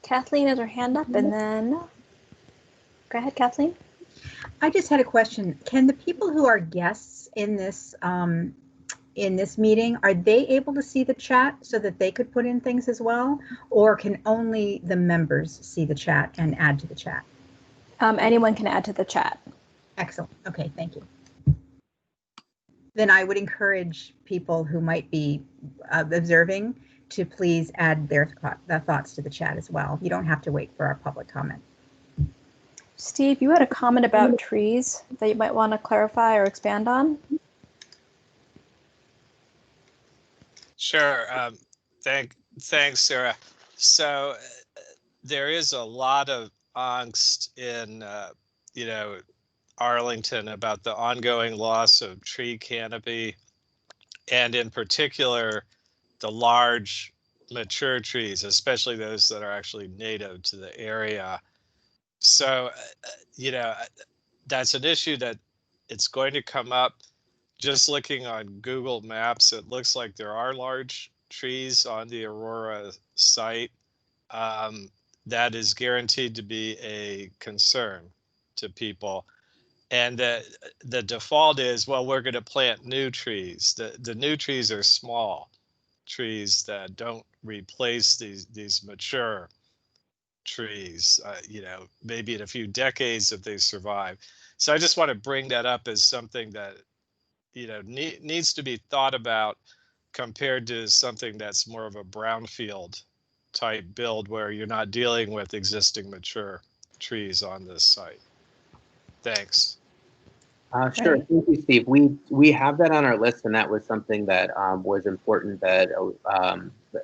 Kathleen has her hand up, and then go ahead, Kathleen. I just had a question. Can the people who are guests in this meeting, are they able to see the chat so that they could put in things as well, or can only the members see the chat and add to the chat? Anyone can add to the chat. Excellent. Okay, thank you. Then I would encourage people who might be observing to please add their thoughts to the chat as well. You don't have to wait for our public comment. Steve, you had a comment about trees that you might want to clarify or expand on. Sure. Thanks, Sarah. So there is a lot of angst in, Arlington about the ongoing loss of tree canopy, and in particular, the large mature trees, especially those that are actually native to the area. So, that's an issue that it's going to come up. Just looking on Google Maps, it looks like there are large trees on the Aurora site. That is guaranteed to be a concern to people. And the default is, well, we're going to plant new trees. The new trees are small trees that don't replace these mature trees, maybe in a few decades if they survive. So I just want to bring that up as something that, needs to be thought about compared to something that's more of a brownfield type build where you're not dealing with existing mature trees on this site. Thanks. Sure. Right. Thank you, Steve. We have that on our list, and that was something that was important that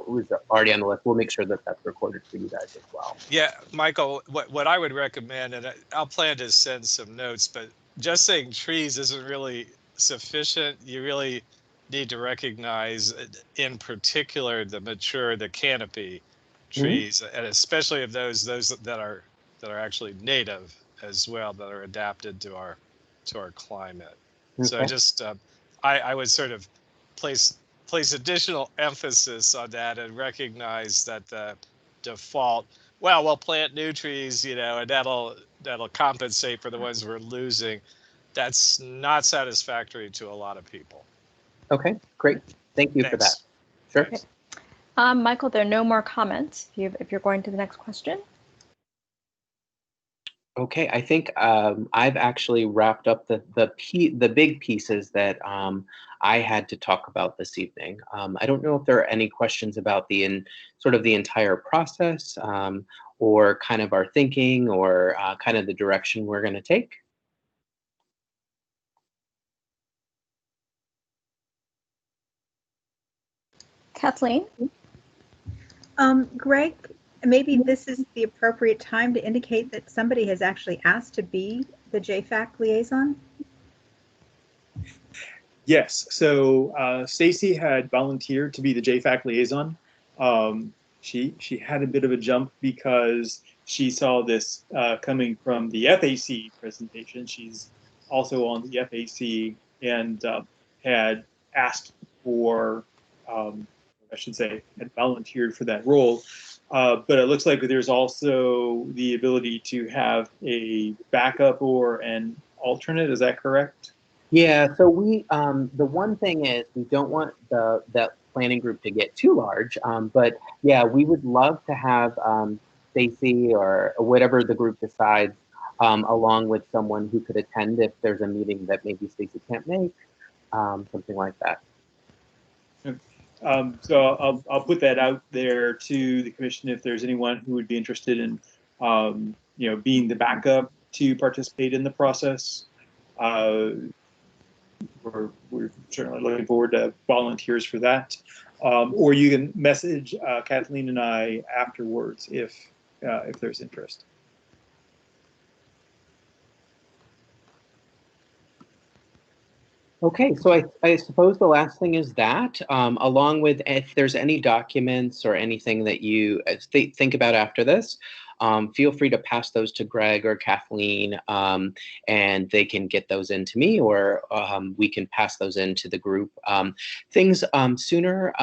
was already on the list. We'll make sure that that's recorded for you guys as well. Yeah, Michael, what I would recommend, and I'll plan to send some notes, but just saying trees isn't really sufficient. You really need to recognize, in particular, the canopy trees, and especially of those that are actually native as well, that are adapted to our climate. Okay. So just I would sort of place place additional emphasis on that and recognize that the default, well, we'll plant new trees, you know, and that'll compensate for the ones we're losing. That's not satisfactory to a lot of people. Okay, great. Thank you for that. Sure. Thanks. Michael, there are no more comments. If you're going to the next question. Okay, I think I've actually wrapped up the big pieces that I had to talk about this evening. I don't know if there are any questions about sort of the entire process, or kind of our thinking, or kind of the direction we're going to take. Kathleen? Greg, maybe this is the appropriate time to indicate that somebody has actually asked to be the Jfac liaison. Yes, so Stacy had volunteered to be the Jfac liaison. She had a bit of a jump because she saw this coming from the FAC presentation. She's also on the FAC and had asked for, I should say, had volunteered for that role. But it looks like there's also the ability to have a backup or an alternate. Is that correct? Yeah, so we, the one thing is we don't want that planning group to get too large, but yeah, we would love to have Stacy or whatever the group decides, along with someone who could attend if there's a meeting that maybe Stacy can't make, something like that. So I'll put that out there to the commission if there's anyone who would be interested in, you know, being the backup to participate in the process. We're certainly looking forward to volunteers for that. Or you can message Kathleen and I afterwards if there's interest. Okay, so I suppose the last thing is that, along with if there's any documents or anything that you think about after this, feel free to pass those to Greg or Kathleen, and they can get those into me, or we can pass those into the group. Things sooner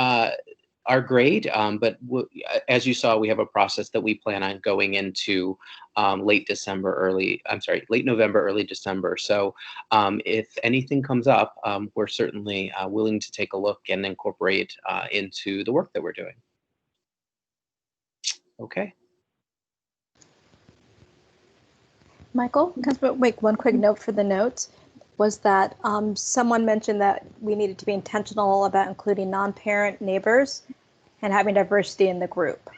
are great, but as you saw, we have a process that we plan on going into late November, early December. So if anything comes up, we're certainly willing to take a look and incorporate into the work that we're doing. Okay. Michael, can I make one quick note for the notes? Was that someone mentioned that we needed to be intentional about including non-parent neighbors and having diversity in the group.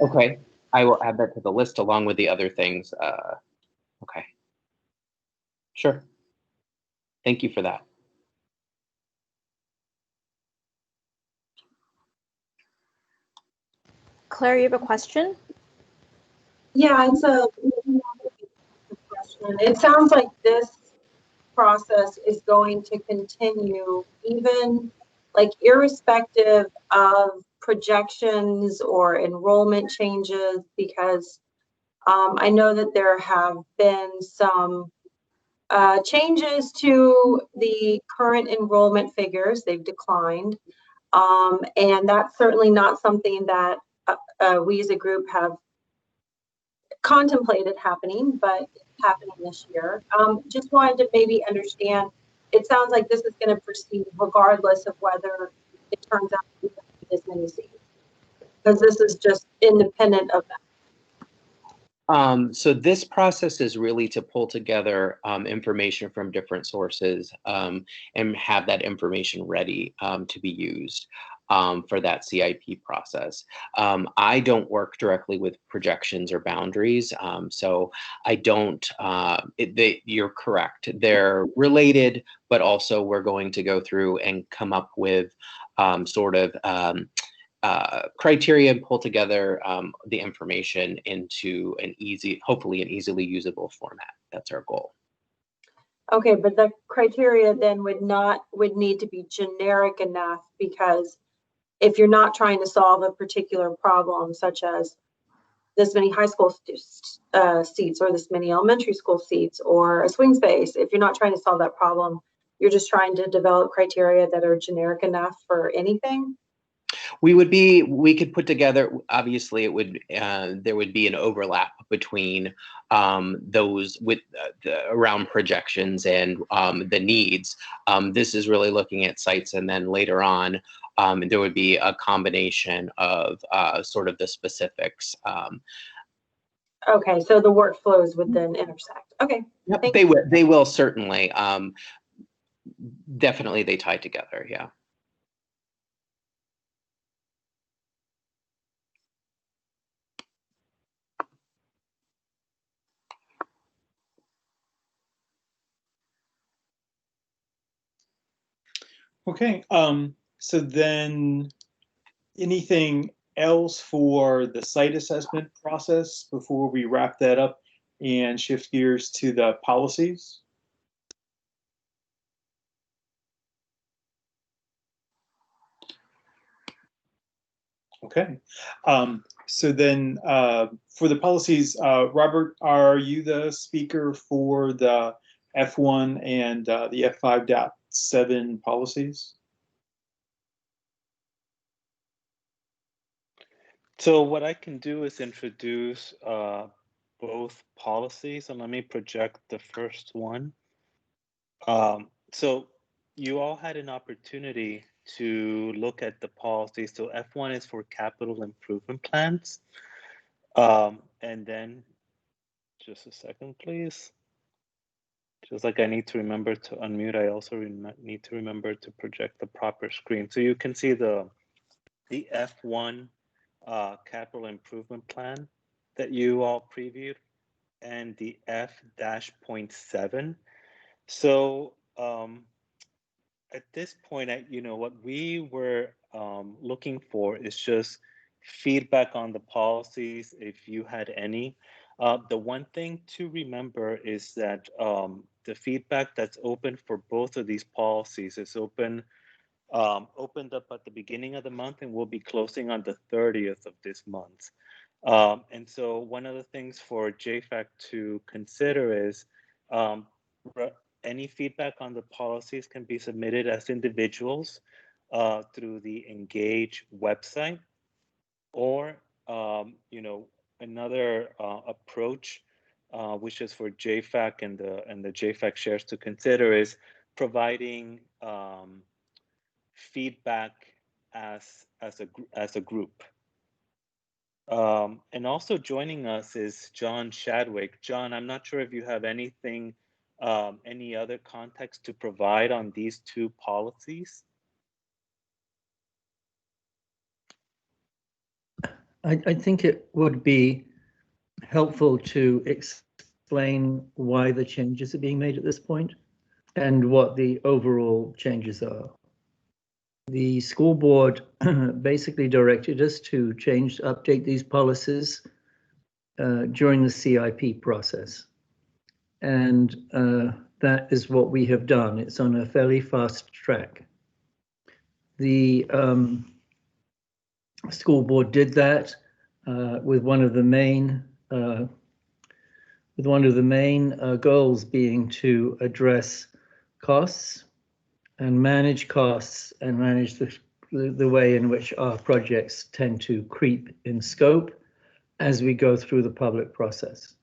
Okay, I will add that to the list along with the other things. Okay, sure. Thank you for that. Claire, you have a question? Yeah, it's a question. It sounds like this process is going to continue even like irrespective of projections or enrollment changes, because I know that there have been some changes to the current enrollment figures. They've declined. And that's certainly not something that we as a group have contemplated happening, but it's happening this year. Just wanted to maybe understand, it sounds like this is going to proceed regardless of whether it turns out to be as many seats, because this is just independent of that. So this process is really to pull together information from different sources and have that information ready to be used for that CIP process. I don't work directly with projections or boundaries, so I don't, you're correct. They're related, but also we're going to go through and come up with sort of criteria and pull together the information into hopefully an easily usable format. That's our goal. Okay, but the criteria then would need to be generic enough, because if you're not trying to solve a particular problem, such as this many high school seats or this many elementary school seats or a swing space, if you're not trying to solve that problem, you're just trying to develop criteria that are generic enough for anything? We could put together, obviously it would, there would be an overlap between those with around projections and the needs. This is really looking at sites, and then later on, there would be a combination of sort of the specifics. Okay, so the workflows would then intersect. Okay. Yep, they will certainly. Definitely they tie together, yeah. Okay, so then anything else for the site assessment process before we wrap that up and shift gears to the policies? Okay, so then for the policies, Robert, are you the speaker for the F1 and the F5.7 policies? So what I can do is introduce both policies, and let me project the first one. So you all had an opportunity to look at the policy. So F1 is for capital improvement plans. And then, just a second, please. Just like I need to remember to unmute, I also need to remember to project the proper screen. So you can see the F1 capital improvement plan that you all previewed, and the F-.7. So at this point, what we were looking for is just feedback on the policies, if you had any. The one thing to remember is that the feedback that's open for both of these policies is opened up at the beginning of the month and will be closing on the 30th of this month. And so one of the things for Jfac to consider is any feedback on the policies can be submitted as individuals through the Engage website, or another approach, which is for Jfac and the Jfac shares to consider, is providing feedback as a group. And also joining us is John Shadwick. John, I'm not sure if you have anything, any other context to provide on these two policies. I think it would be helpful to explain why the changes are being made at this point and what the overall changes are. The school board basically directed us to update these policies during the CIP process. And that is what we have done. It's on a fairly fast track. The school board did that with one of the main goals being to address costs and manage costs and manage the way in which our projects tend to creep in scope as we go through the public process.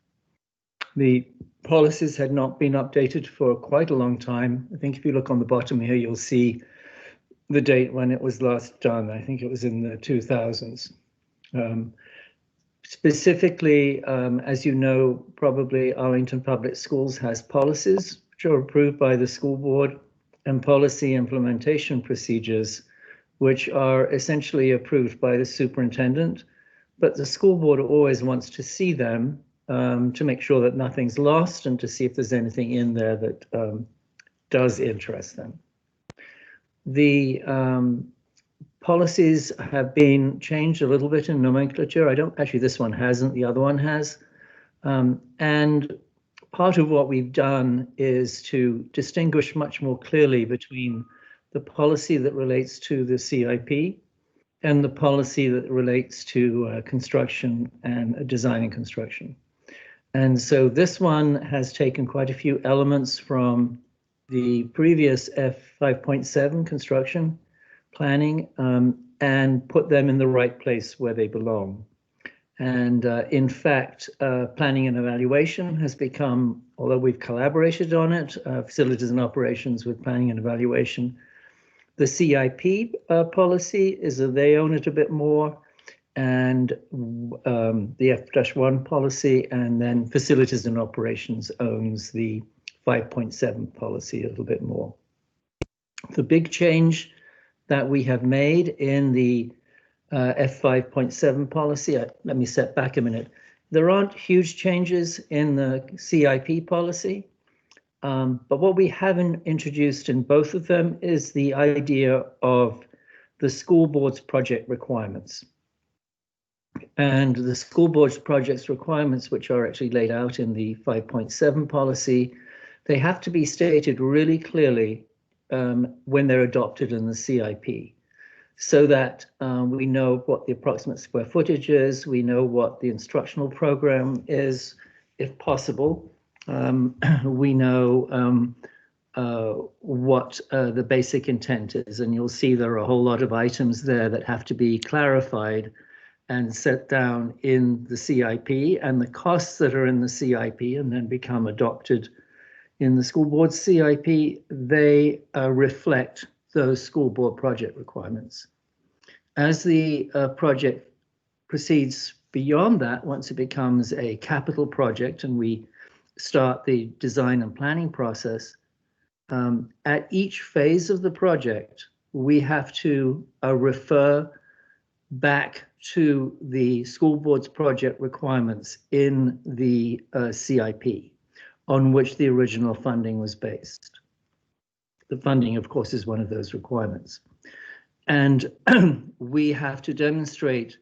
The policies had not been updated for quite a long time. I think if you look on the bottom here, you'll see the date when it was last done. I think it was in the 2000s. Specifically, as you know, probably Arlington Public Schools has policies which are approved by the school board, and policy implementation procedures, which are essentially approved by the superintendent. But the school board always wants to see them to make sure that nothing's lost and to see if there's anything in there that does interest them. The policies have been changed a little bit in nomenclature. Actually, this one hasn't, the other one has. And part of what we've done is to distinguish much more clearly between the policy that relates to the CIP and the policy that relates to construction and design and construction. And so this one has taken quite a few elements from the previous F5.7 construction planning and put them in the right place where they belong. And in fact, planning and evaluation has become, although we've collaborated on it, facilities and operations with planning and evaluation, the CIP policy is that they own it a bit more, and the F-1 policy, and then facilities and operations owns the 5.7 policy a little bit more. The big change that we have made in the F5.7 policy, let me step back a minute. There aren't huge changes in the CIP policy, but what we haven't introduced in both of them is the idea of the school board's project requirements. And the school board's projects requirements, which are actually laid out in the 5.7 policy, they have to be stated really clearly when they're adopted in the CIP, so that we know what the approximate square footage is, we know what the instructional program is, if possible. We know what the basic intent is, and you'll see there are a whole lot of items there that have to be clarified and set down in the CIP, and the costs that are in the CIP and then become adopted in the school board CIP, they reflect those school board project requirements. As the project proceeds beyond that, once it becomes a capital project and we start the design and planning process, at each phase of the project, we have to refer back to the school board's project requirements in the CIP, on which the original funding was based. The funding, of course, is one of those requirements. And we have to demonstrate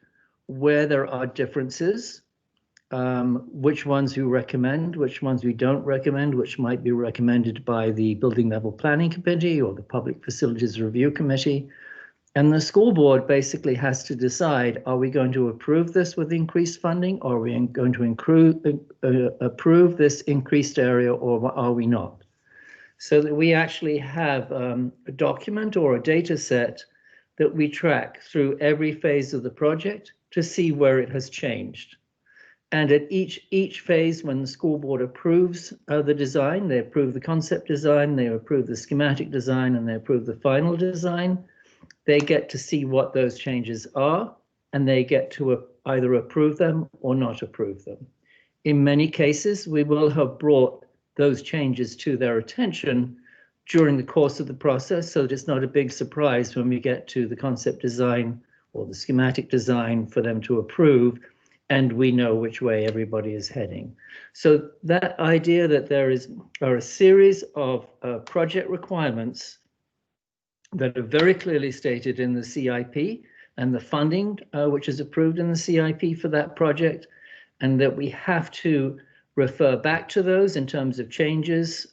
where there are differences, which ones we recommend, which ones we don't recommend, which might be recommended by the Building Level Planning Committee or the Public Facilities Review Committee. And the school board basically has to decide, are we going to approve this with increased funding, or are we going to approve this increased area, or are we not? So that we actually have a document or a data set that we track through every phase of the project to see where it has changed. And at each phase, when the school board approves the design, they approve the concept design, they approve the schematic design, and they approve the final design, they get to see what those changes are, and they get to either approve them or not approve them. In many cases, we will have brought those changes to their attention during the course of the process, so that it's not a big surprise when we get to the concept design or the schematic design for them to approve, and we know which way everybody is heading. So that idea that there are a series of project requirements that are very clearly stated in the CIP, and the funding which is approved in the CIP for that project, and that we have to refer back to those in terms of changes,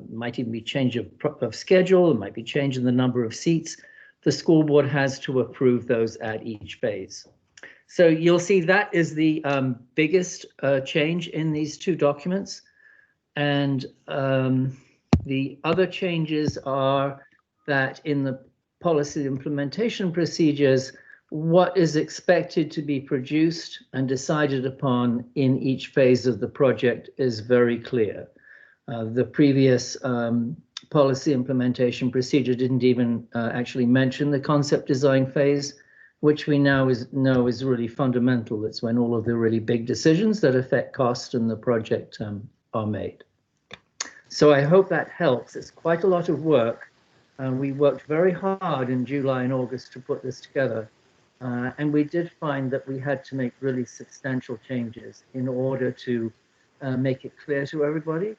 might even be change of schedule, it might be change in the number of seats. The school board has to approve those at each phase. So you'll see that is the biggest change in these two documents. And the other changes are that in the policy implementation procedures, what is expected to be produced and decided upon in each phase of the project is very clear. The previous policy implementation procedure didn't even actually mention the concept design phase, which we now know is really fundamental. It's when all of the really big decisions that affect cost and the project are made. So I hope that helps. It's quite a lot of work. We worked very hard in July and August to put this together. And we did find that we had to make really substantial changes in order to make it clear to everybody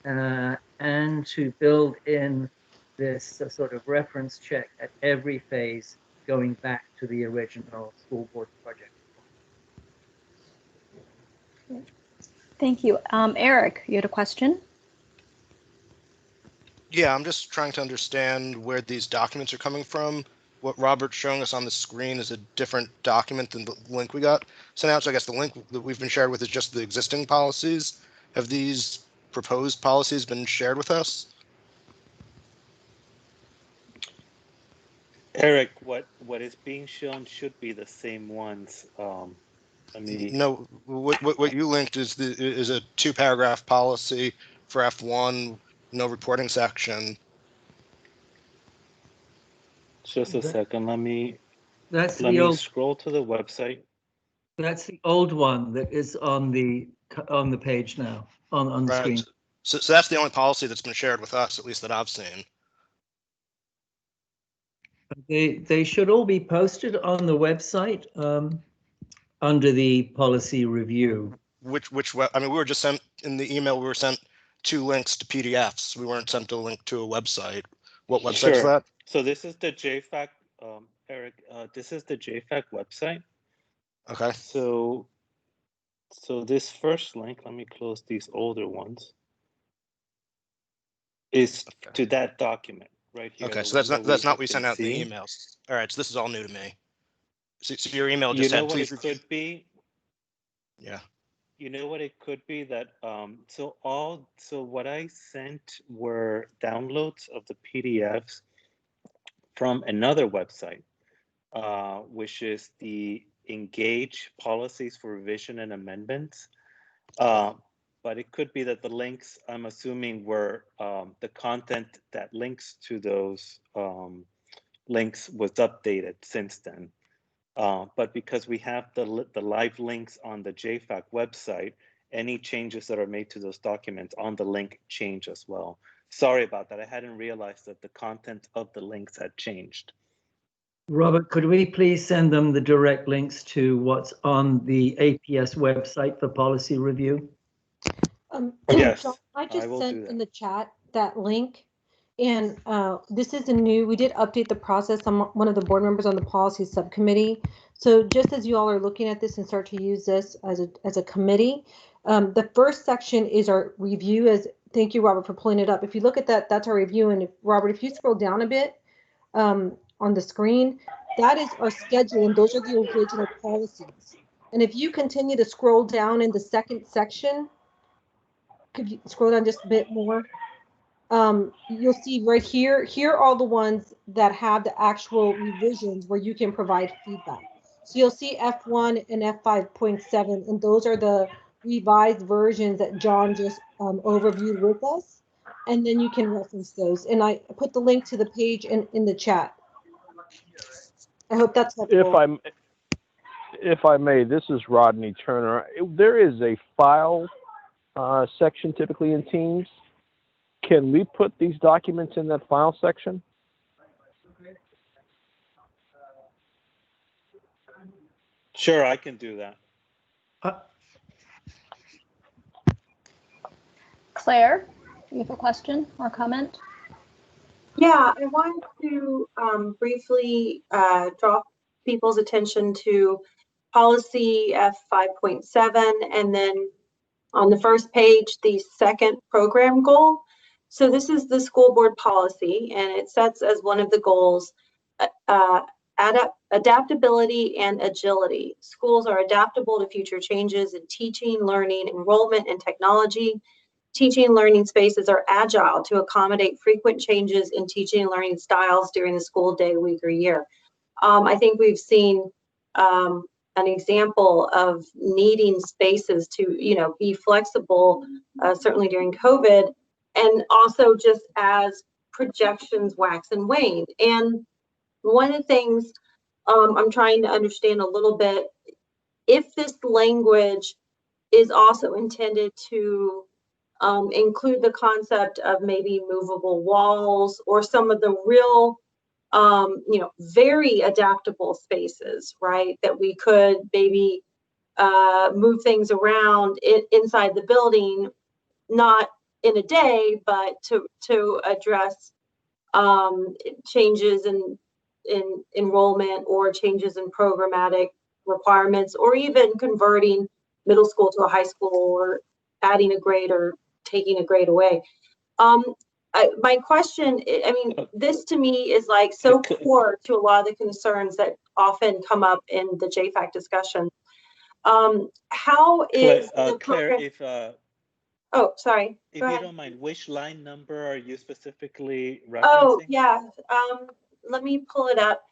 and to build in this sort of reference check at every phase going back to the original school board project. Thank you. Eric, you had a question? Yeah, I'm just trying to understand where these documents are coming from. What Robert's showing us on the screen is a different document than the link we got sent out. So I guess the link that we've been shared with is just the existing policies. Have these proposed policies been shared with us? Eric, what is being shown should be the same ones. No, what you linked is a 2-paragraph policy for F1, no reporting section. Just a second. Let me scroll to the website. That's the old one that is on the page now, on the screen. So that's the only policy that's been shared with us, at least that I've seen. They should all be posted on the website under the policy review. I mean, we were just sent in the email. We were sent 2 links to PDFs. We weren't sent a link to a website. What website is that? So this is the Jfac, Eric. This is the Jfac website. Okay. So this first link, let me close these older ones, is to that document right here. Okay, so that's not what we sent out in the emails. All right, so this is all new to me. So your email just said, please review. Could be? Yeah. You know what it could be? That so what I sent were downloads of the PDFs from another website, which is the Engage Policies for Revision and Amendments. But it could be that the links, I'm assuming, were the content that links to those links was updated since then. But because we have the live links on the Jfac website, any changes that are made to those documents on the link change as well. Sorry about that. I hadn't realized that the content of the links had changed. Robert, could we please send them the direct links to what's on the APS website for policy review? Yes, John, I just will sent do that. in the chat that link, and this is we did update the process. I'm one of the board members on the policy subcommittee. So just as you all are looking at this and start to use this as a committee, the first section is our review. Thank you, Robert, for pulling it up. If you look at that, that's our review. And Robert, if you scroll down a bit on the screen, that is our schedule, and those are the original policies. And if you continue to scroll down in the second section, could you scroll down just a bit more? You'll see right here are all the ones that have the actual revisions where you can provide feedback. So you'll see F1 and F5.7, and those are the revised versions that John just overviewed with us. And then you can reference those. And I put the link to the page in the chat. I hope that's helpful. If I may, this is Rodney Turner. There is a file section typically in Teams. Can we put these documents in that file section? Sure, I can do that. Claire, you have a question or comment? Yeah, I want to briefly draw people's attention to policy F5.7, and then on the first page, the second program goal. So this is the school board policy, and it sets as one of the goals adaptability and agility. Schools are adaptable to future changes in teaching, learning, enrollment, and technology. Teaching and learning spaces are agile to accommodate frequent changes in teaching and learning styles during the school day, week, or year. I think we've seen an example of needing spaces to, be flexible, certainly during COVID, and also just as projections wax and wane. And one of the things I'm trying to understand a little bit, if this language is also intended to include the concept of maybe movable walls or some of the real very adaptable spaces, right? That we could maybe move things around inside the building, not in a day, but to address changes in enrollment or changes in programmatic requirements, or even converting middle school to a high school, or adding a grade or taking a grade away. My question, this to me is like so core to a lot of the concerns that often come up in the Jfac discussion. How is the Claire, program? Oh, sorry. If you don't mind, which line number are you specifically referencing? Oh, yeah. let me pull it up.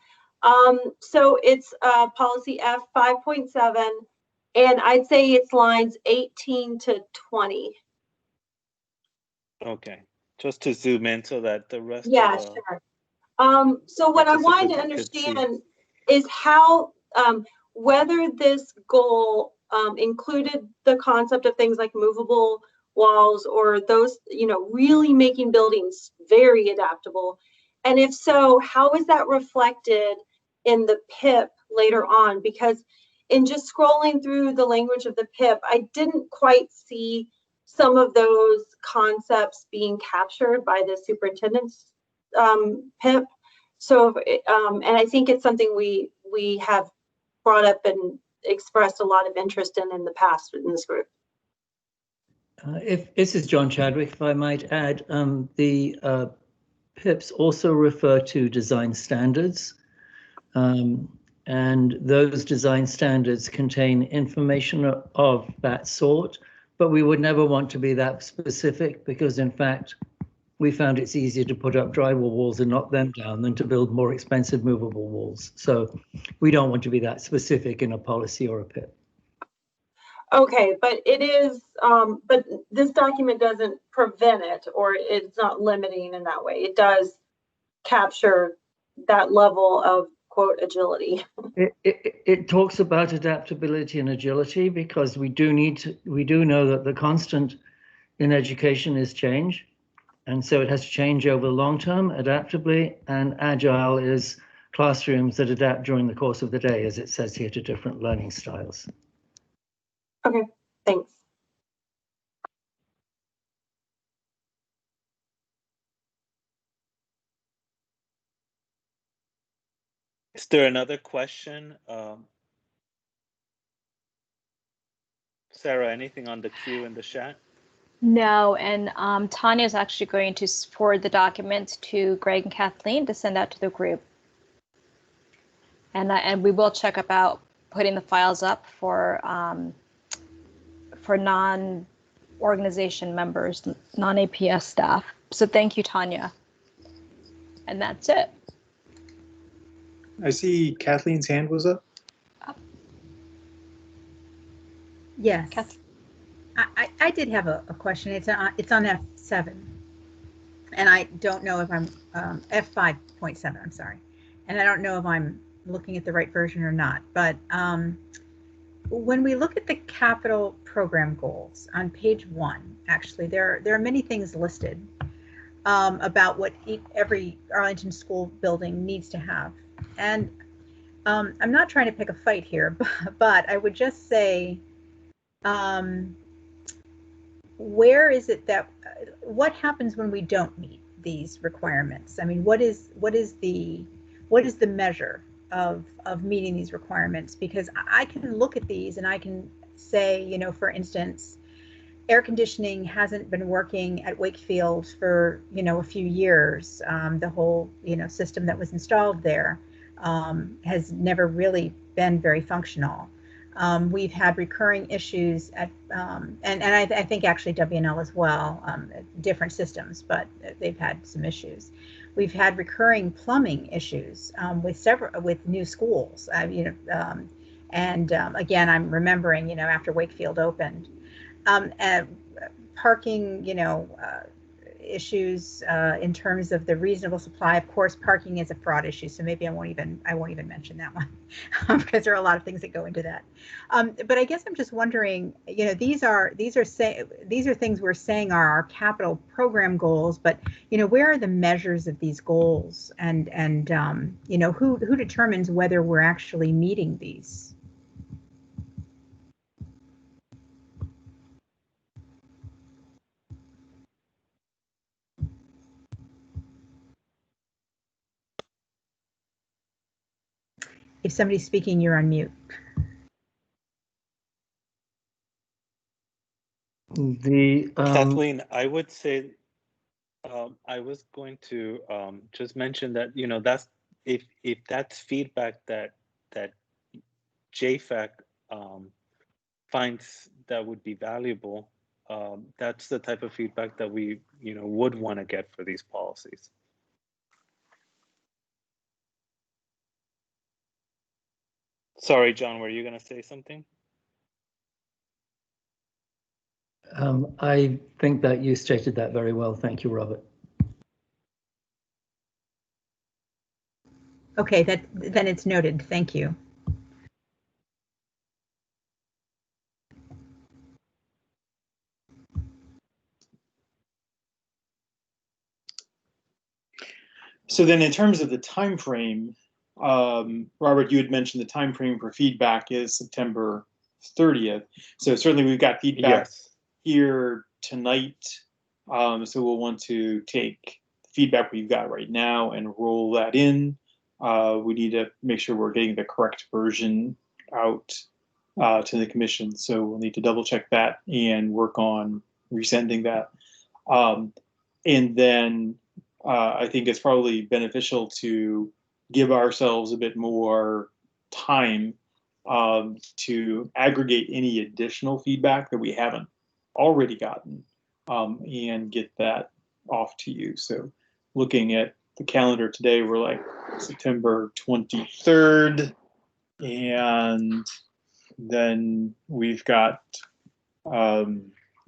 So it's policy F 5.7, and I'd say it's lines 18 to 20. Okay, just to zoom in so that the rest Yeah, of the sure. So what I wanted to participants could see. understand is how, whether this goal included the concept of things like movable walls or those, you know, really making buildings very adaptable. And if so, how is that reflected in the PIP later on? Because in just scrolling through the language of the PIP, I didn't quite see some of those concepts being captured by the superintendent's PIP. So, and I think it's something we have brought up and expressed a lot of interest in the past in this group. If this is John Chadwick, if I might add, the PIPs also refer to design standards, and those design standards contain information of that sort, but we would never want to be that specific because, in fact, we found it's easier to put up drywall walls and knock them down than to build more expensive movable walls. So we don't want to be that specific in a policy or a PIP. Okay, but it is, but this document doesn't prevent it, or it's not limiting in that way. It does capture that level of, quote, agility. It talks about adaptability and agility because we do know that the constant in education is change. And so it has to change over the long term, adaptably, and agile is classrooms that adapt during the course of the day, as it says here, to different learning styles. Okay, thanks. Is there another question? Sarah, anything on the queue in the chat? No, and Tanya is actually going to forward the documents to Greg and Kathleen to send out to the group. And we will check about putting the files up for non-organization members, non-APS staff. So thank you, Tanya. And that's it. I see Kathleen's hand was up. Yes. I did have a question. It's on F7. And I don't know if I'm F5.7, I'm sorry. And I don't know if I'm looking at the right version or not. But when we look at the capital program goals on page 1, actually, there are many things listed about what every Arlington school building needs to have. And I'm not trying to pick a fight here, but I would just say, where is it that, what happens when we don't meet these requirements? I mean, what is the measure of meeting these requirements? Because I can look at these and I can say, you know, for instance, air conditioning hasn't been working at Wakefield for, you know, a few years. The whole, you know, system that was installed there has never really been very functional. We've had recurring issues at, and I think actually WNL as well, different systems, but they've had some issues. We've had recurring plumbing issues with new schools, you know, again, I'm remembering, you know, after Wakefield opened, parking, you know, issues in terms of the reasonable supply. Of course, parking is a fraud issue, so maybe I won't even mention that one because there are a lot of things that go into that. But I guess I'm just wondering, you know, these are things we're saying are our capital program goals, but you know, where are the measures of these goals, and you know, who determines whether we're actually meeting these? If somebody's speaking, you're on mute. Kathleen, I would say, I was going to just mention that, you know, that's if that's feedback that Jfac finds that would be valuable, that's the type of feedback that we, you know, would want to get for these policies. Sorry, John, were you going to say something? I think that you stated that very well. Thank you, Robert. Okay, then it's noted. Thank you. So then, in terms of the time frame, Robert, you had mentioned the time frame for feedback is September 30th. So certainly we've got feedback here tonight. So we'll want to take the feedback we've got right now and roll that in. We need to make sure we're getting the correct version out to the commission. So we'll need to double check that and work on resending that. And then I think it's probably beneficial to give ourselves a bit more time to aggregate any additional feedback that we haven't already gotten and get that off to you. So looking at the calendar today, we're like September 23rd, and then we've got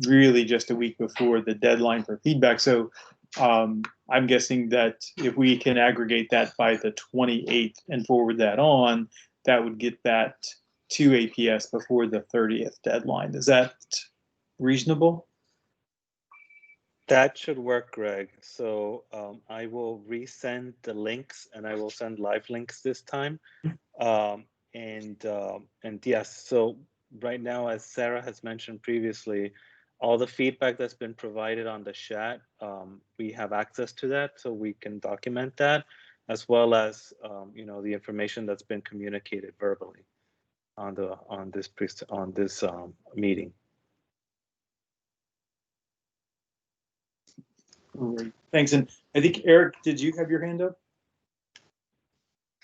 really just a week before the deadline for feedback. So I'm guessing that if we can aggregate that by the 28th and forward that on, that would get that to APS before the 30th deadline. Is that reasonable? That should work, Greg. So I will resend the links, and I will send live links this time. And yes, so right now, as Sarah has mentioned previously, all the feedback that's been provided on the chat, we have access to that, so we can document that, as well as the information that's been communicated verbally on this meeting. Great. Thanks. And I think Eric, did you have your hand up?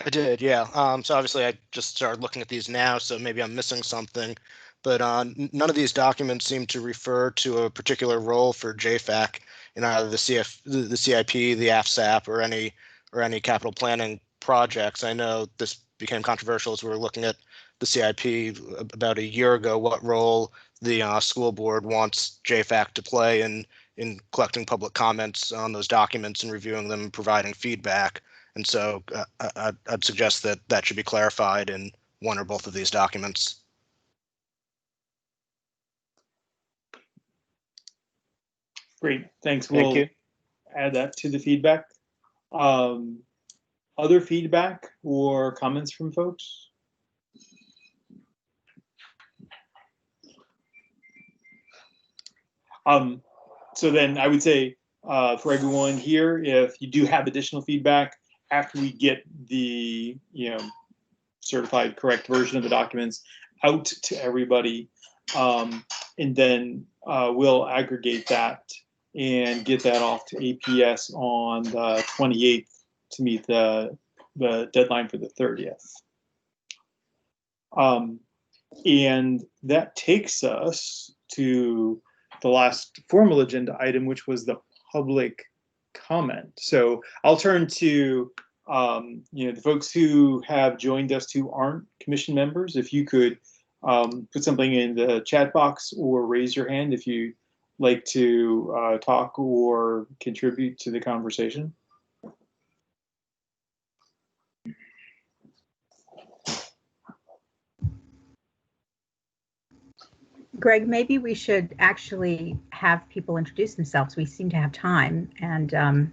I did, yeah. So obviously I just started looking at these now, so maybe I'm missing something. But none of these documents seem to refer to a particular role for Jfac in either the CIP, the AFSAP, or any capital planning projects. I know this became controversial as we were looking at the CIP about a year ago, what role the school board wants Jfac to play in collecting public comments on those documents and reviewing them and providing feedback. And so I'd suggest that that should be clarified in one or both of these documents. Great, thanks. Thank you. Add that to the feedback. Other feedback or comments from folks? So then I would say for everyone here, if you do have additional feedback after we get the certified correct version of the documents out to everybody, and then we'll aggregate that and get that off to APS on the 28th to meet the deadline for the 30th. And that takes us to the last formal agenda item, which was the public comment. So I'll turn to the folks who have joined us who aren't commission members. If you could put something in the chat box or raise your hand if you'd like to talk or contribute to the conversation. Greg, maybe we should actually have people introduce themselves. We seem to have time, and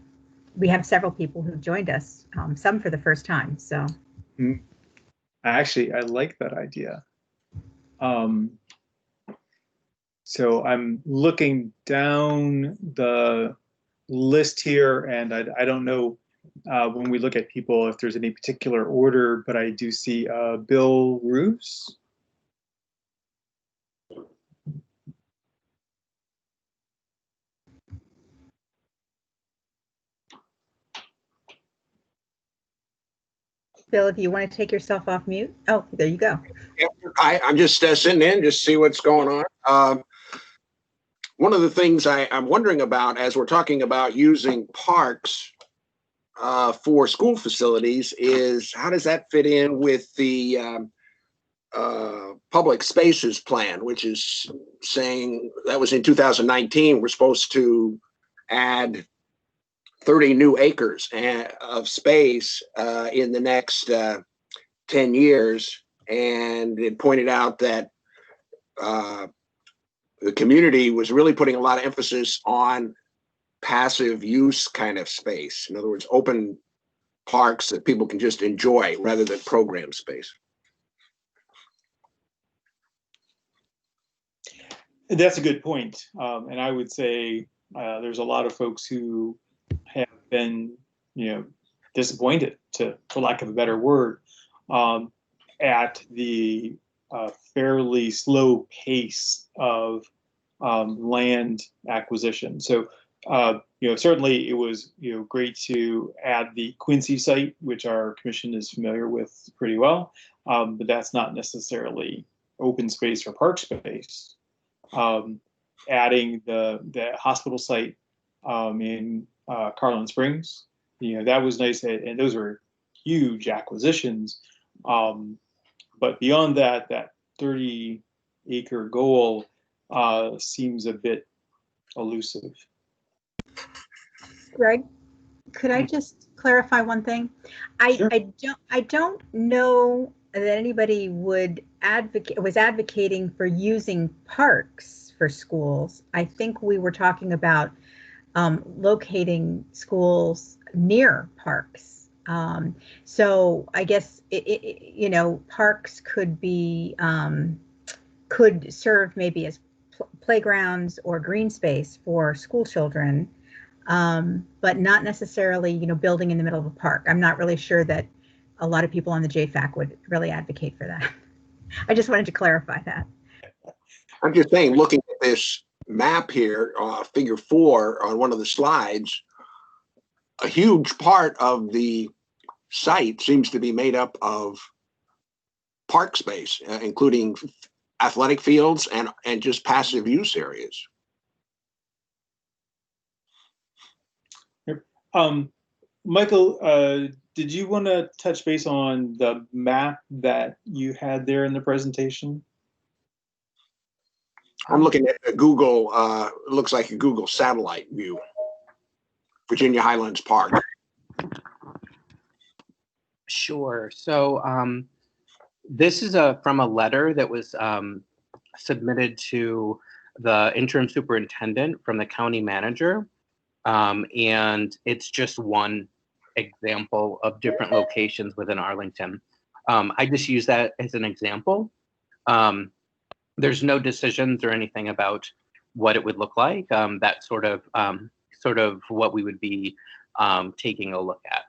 we have several people who've joined us, some for the first time. So, actually, I like that idea. So I'm looking down the list here, and I don't know when we look at people if there's any particular order, but I do see Bill Roos. Bill, if you want to take yourself off mute. Oh, there you go. Yep. I'm just sitting in, just see what's going on. One of the things I'm wondering about as we're talking about using parks for school facilities is how does that fit in with the public spaces plan, which is saying that was in 2019. We're supposed to add 30 new acres of space in the next 10 years. And it pointed out that the community was really putting a lot of emphasis on passive use kind of space. In other words, open parks that people can just enjoy rather than program space. That's a good point. And I would say there's a lot of folks who have been, disappointed, for lack of a better word, at the fairly slow pace of land acquisition. So, certainly it was, great to add the Quincy site, which our commission is familiar with pretty well, but that's not necessarily open space or park space. Adding the hospital site in Carlin Springs, that was nice, and those were huge acquisitions. But beyond that 30-acre goal seems a bit elusive. Greg, could I just clarify one thing? Sure. I don't know that anybody was advocating for using parks for schools. I think we were talking about locating schools near parks. So I guess parks could be could serve maybe as playgrounds or green space for school children, but not necessarily building in the middle of a park. I'm not really sure that a lot of people on the Jfac would really advocate for that. I just wanted to clarify that. I'm just saying, looking at this map here, figure 4 on one of the slides, a huge part of the site seems to be made up of park space, including athletic fields and just passive use areas. Michael, did you want to touch base on the map that you had there in the presentation? I'm looking at a Google, it looks like a Google satellite view, Virginia Highlands Park. Sure. So this is from a letter that was submitted to the interim superintendent from the county manager. And it's just one example of different locations within Arlington. I just use that as an example. There's no decisions or anything about what it would look like. That's sort of what we would be taking a look at.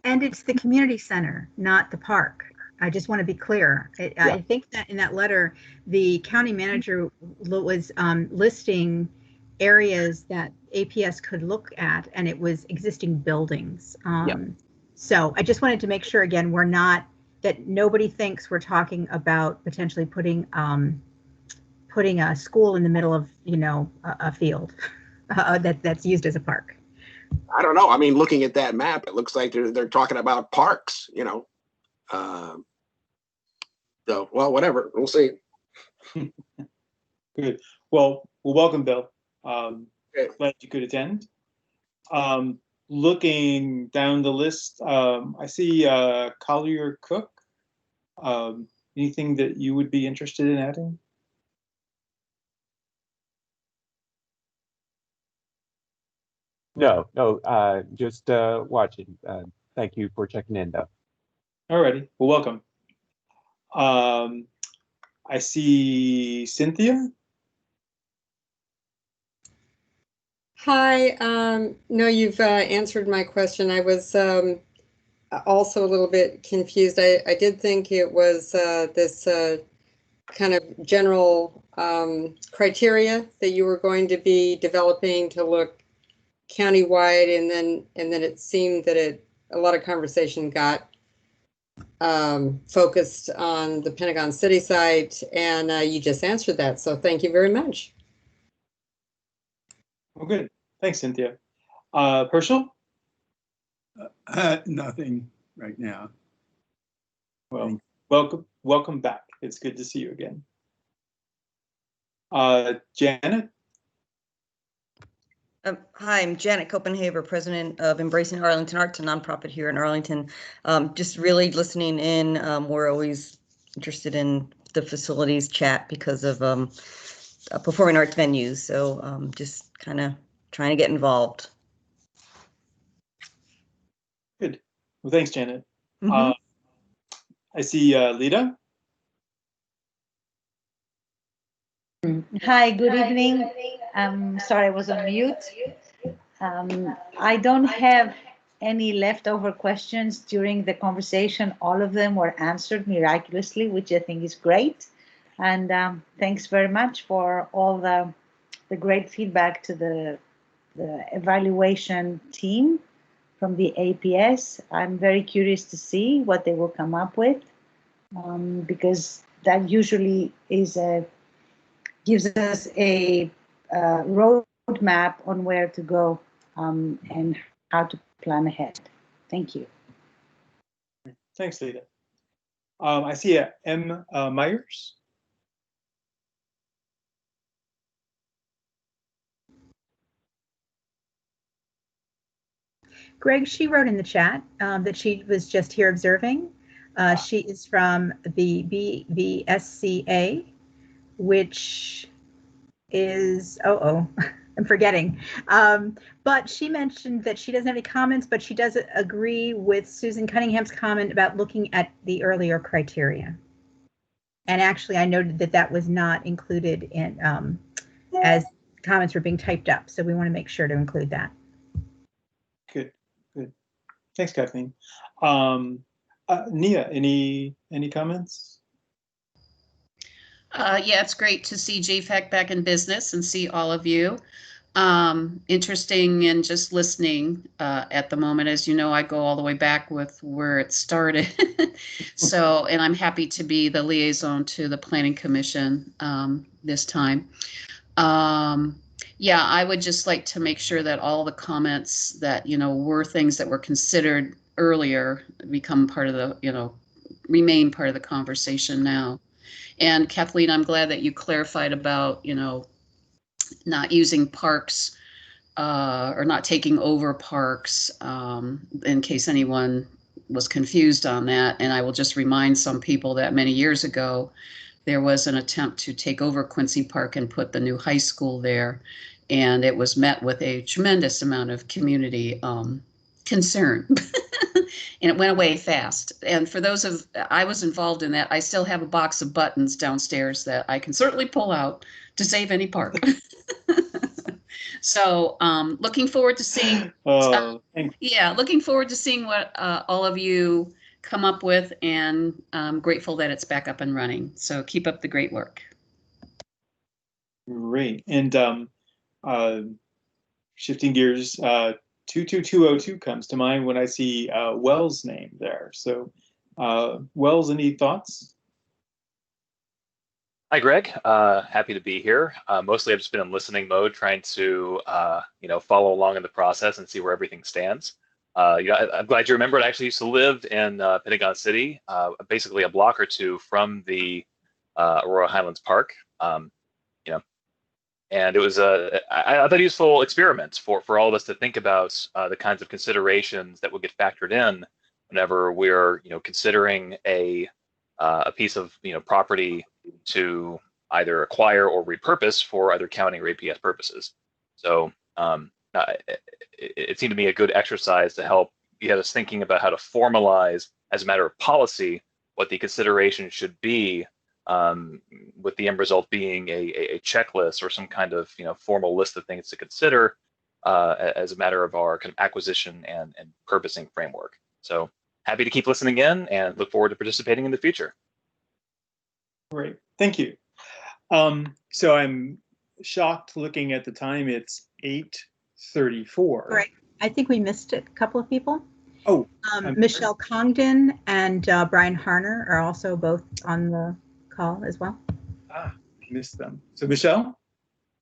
And it's the community center, not the park. I just want to be clear. I think that in that letter, the county manager was listing areas that APS could look at, and it was existing buildings. So I just wanted to make sure, again, that nobody thinks we're talking about potentially putting a school in the middle of a field that's used as a park. I don't know. I mean, looking at that map, it looks like they're talking about parks, So, well, whatever. We'll see. Good. Well, welcome, Bill. Glad you could attend. Looking down the list, I see Collier Cook. Anything that you would be interested in adding? No, just watching. Thank you for checking in, though. Alrighty. Well, welcome. I see Cynthia. Hi. No, you've answered my question. I was also a little bit confused. I did think it was this kind of general criteria that you were going to be developing to look countywide, and then it seemed that a lot of conversation got focused on the Pentagon City site, and you just answered that. So thank you very much. Oh, good. Thanks, Cynthia. Herschel? Nothing right now. Well, welcome back. It's good to see you again. Janet? Hi, I'm Janet Copenhaver, president of Embracing Arlington Arts, a nonprofit here in Arlington. Just really listening in. We're always interested in the facilities chat because of performing arts venues. So just kind of trying to get involved. Good. Well, thanks, Janet. I see Lita. Hi, good evening. I'm sorry I was on mute. I don't have any leftover questions during the conversation. All of them were answered miraculously, which I think is great. And thanks very much for all the great feedback to the evaluation team from the APS. I'm very curious to see what they will come up with, because that usually gives us a roadmap on where to go and how to plan ahead. Thank you. Thanks, Lita. I see M. Myers. Greg, she wrote in the chat that she was just here observing. She is from the BVSCA, which is, I'm forgetting. But she mentioned that she doesn't have any comments, but she does agree with Susan Cunningham's comment about looking at the earlier criteria. And actually, I noted that that was not included in as comments were being typed up. So we want to make sure to include that. Good, good. Thanks, Kathleen. Nia, any comments? Yeah, it's great to see Jfac back in business and see all of you. Interesting and just listening at the moment. As you know, I go all the way back with where it started. So, and I'm happy to be the liaison to the Planning Commission this time. Yeah, I would just like to make sure that all the comments that, were things that were considered earlier become part of the, remain part of the conversation now. And Kathleen, I'm glad that you clarified about, not using parks or not taking over parks in case anyone was confused on that. And I will just remind some people that many years ago, there was an attempt to take over Quincy Park and put the new high school there. And it was met with a tremendous amount of community concern. And it went away fast. And for those of, I was involved in that, I still have a box of buttons downstairs that I can certainly pull out to save any park. So looking forward to seeing, looking forward to seeing what all of you come up with, and I'm grateful that it's back up and running. So keep up the great work. Great. And shifting gears, 22202 comes to mind when I see Wells' name there. So Wells, any thoughts? Hi, Greg. Happy to be here. Mostly I've just been in listening mode, trying to follow along in the process and see where everything stands. I'm glad you remembered. I actually used to live in Pentagon City, basically a block or two from the Aurora Highlands Park. And it was I thought a useful experiment for all of us to think about the kinds of considerations that will get factored in whenever we're considering a piece of property to either acquire or repurpose for either county or APS purposes. So it seemed to me a good exercise to help get us thinking about how to formalize, as a matter of policy, what the consideration should be, with the end result being a checklist or some kind of formal list of things to consider as a matter of our kind of acquisition and purposing framework. So happy to keep listening in and look forward to participating in the future. Great, thank you. So I'm shocked looking at the time. It's 8:34. Right. I think we missed a couple of people. Oh, Michelle Congdon and Brian Harner are also both on the call as well. Missed them. So Michelle?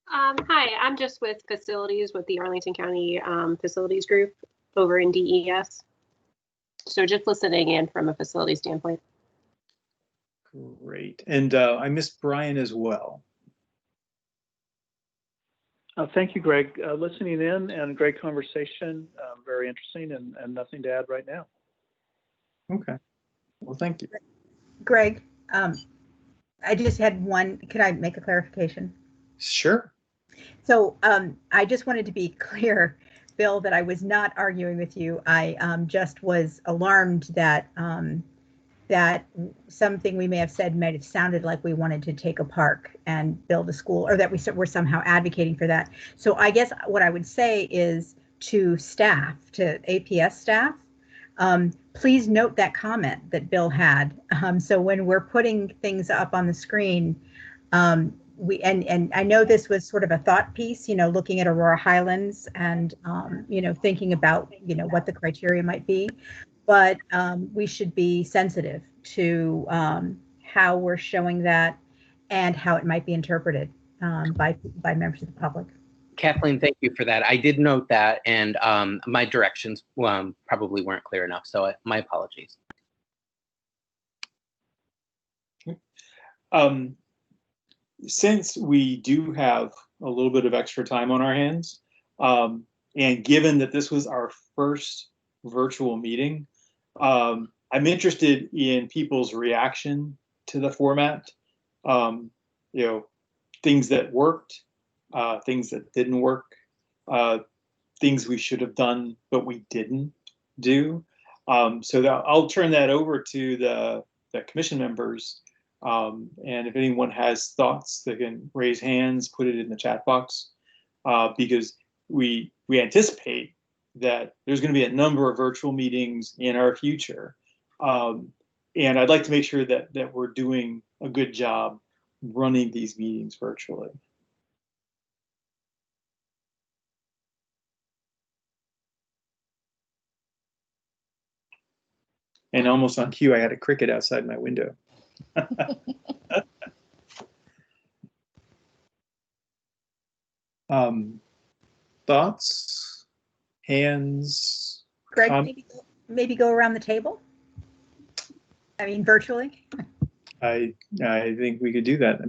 Hi, I'm just with facilities with the Arlington County Facilities Group over in DES. So just listening in from a facility standpoint. Great. And I missed Brian as well. Thank you, Greg. Listening in and great conversation, very interesting, and nothing to add right now. Okay. Well, thank you. Greg, I just had one. Could I make a clarification? Sure. So I just wanted to be clear, Bill, that I was not arguing with you. I just was alarmed that that something we may have said might have sounded like we wanted to take a park and build a school, or that we were somehow advocating for that. So I guess what I would say is to staff, to APS staff, please note that comment that Bill had. So when we're putting things up on the screen, we and I know this was sort of a thought piece, looking at Aurora Highlands and thinking about what the criteria might be, but we should be sensitive to how we're showing that and how it might be interpreted by members of the public. Kathleen, thank you for that. I did note that, and my directions probably weren't clear enough, so my apologies. Since we do have a little bit of extra time on our hands, and given that this was our first virtual meeting, I'm interested in people's reaction to the format. Things that worked, things that didn't work, things we should have done but we didn't do. So I'll turn that over to the commission members. And if anyone has thoughts, they can raise hands, put it in the chat box, because we anticipate that there's going to be a number of virtual meetings in our future. And I'd like to make sure that we're doing a good job running these meetings virtually. And almost on cue, I had a cricket outside my window. Thoughts, hands, Greg, maybe go around the table. I mean, virtually. I think we could do that.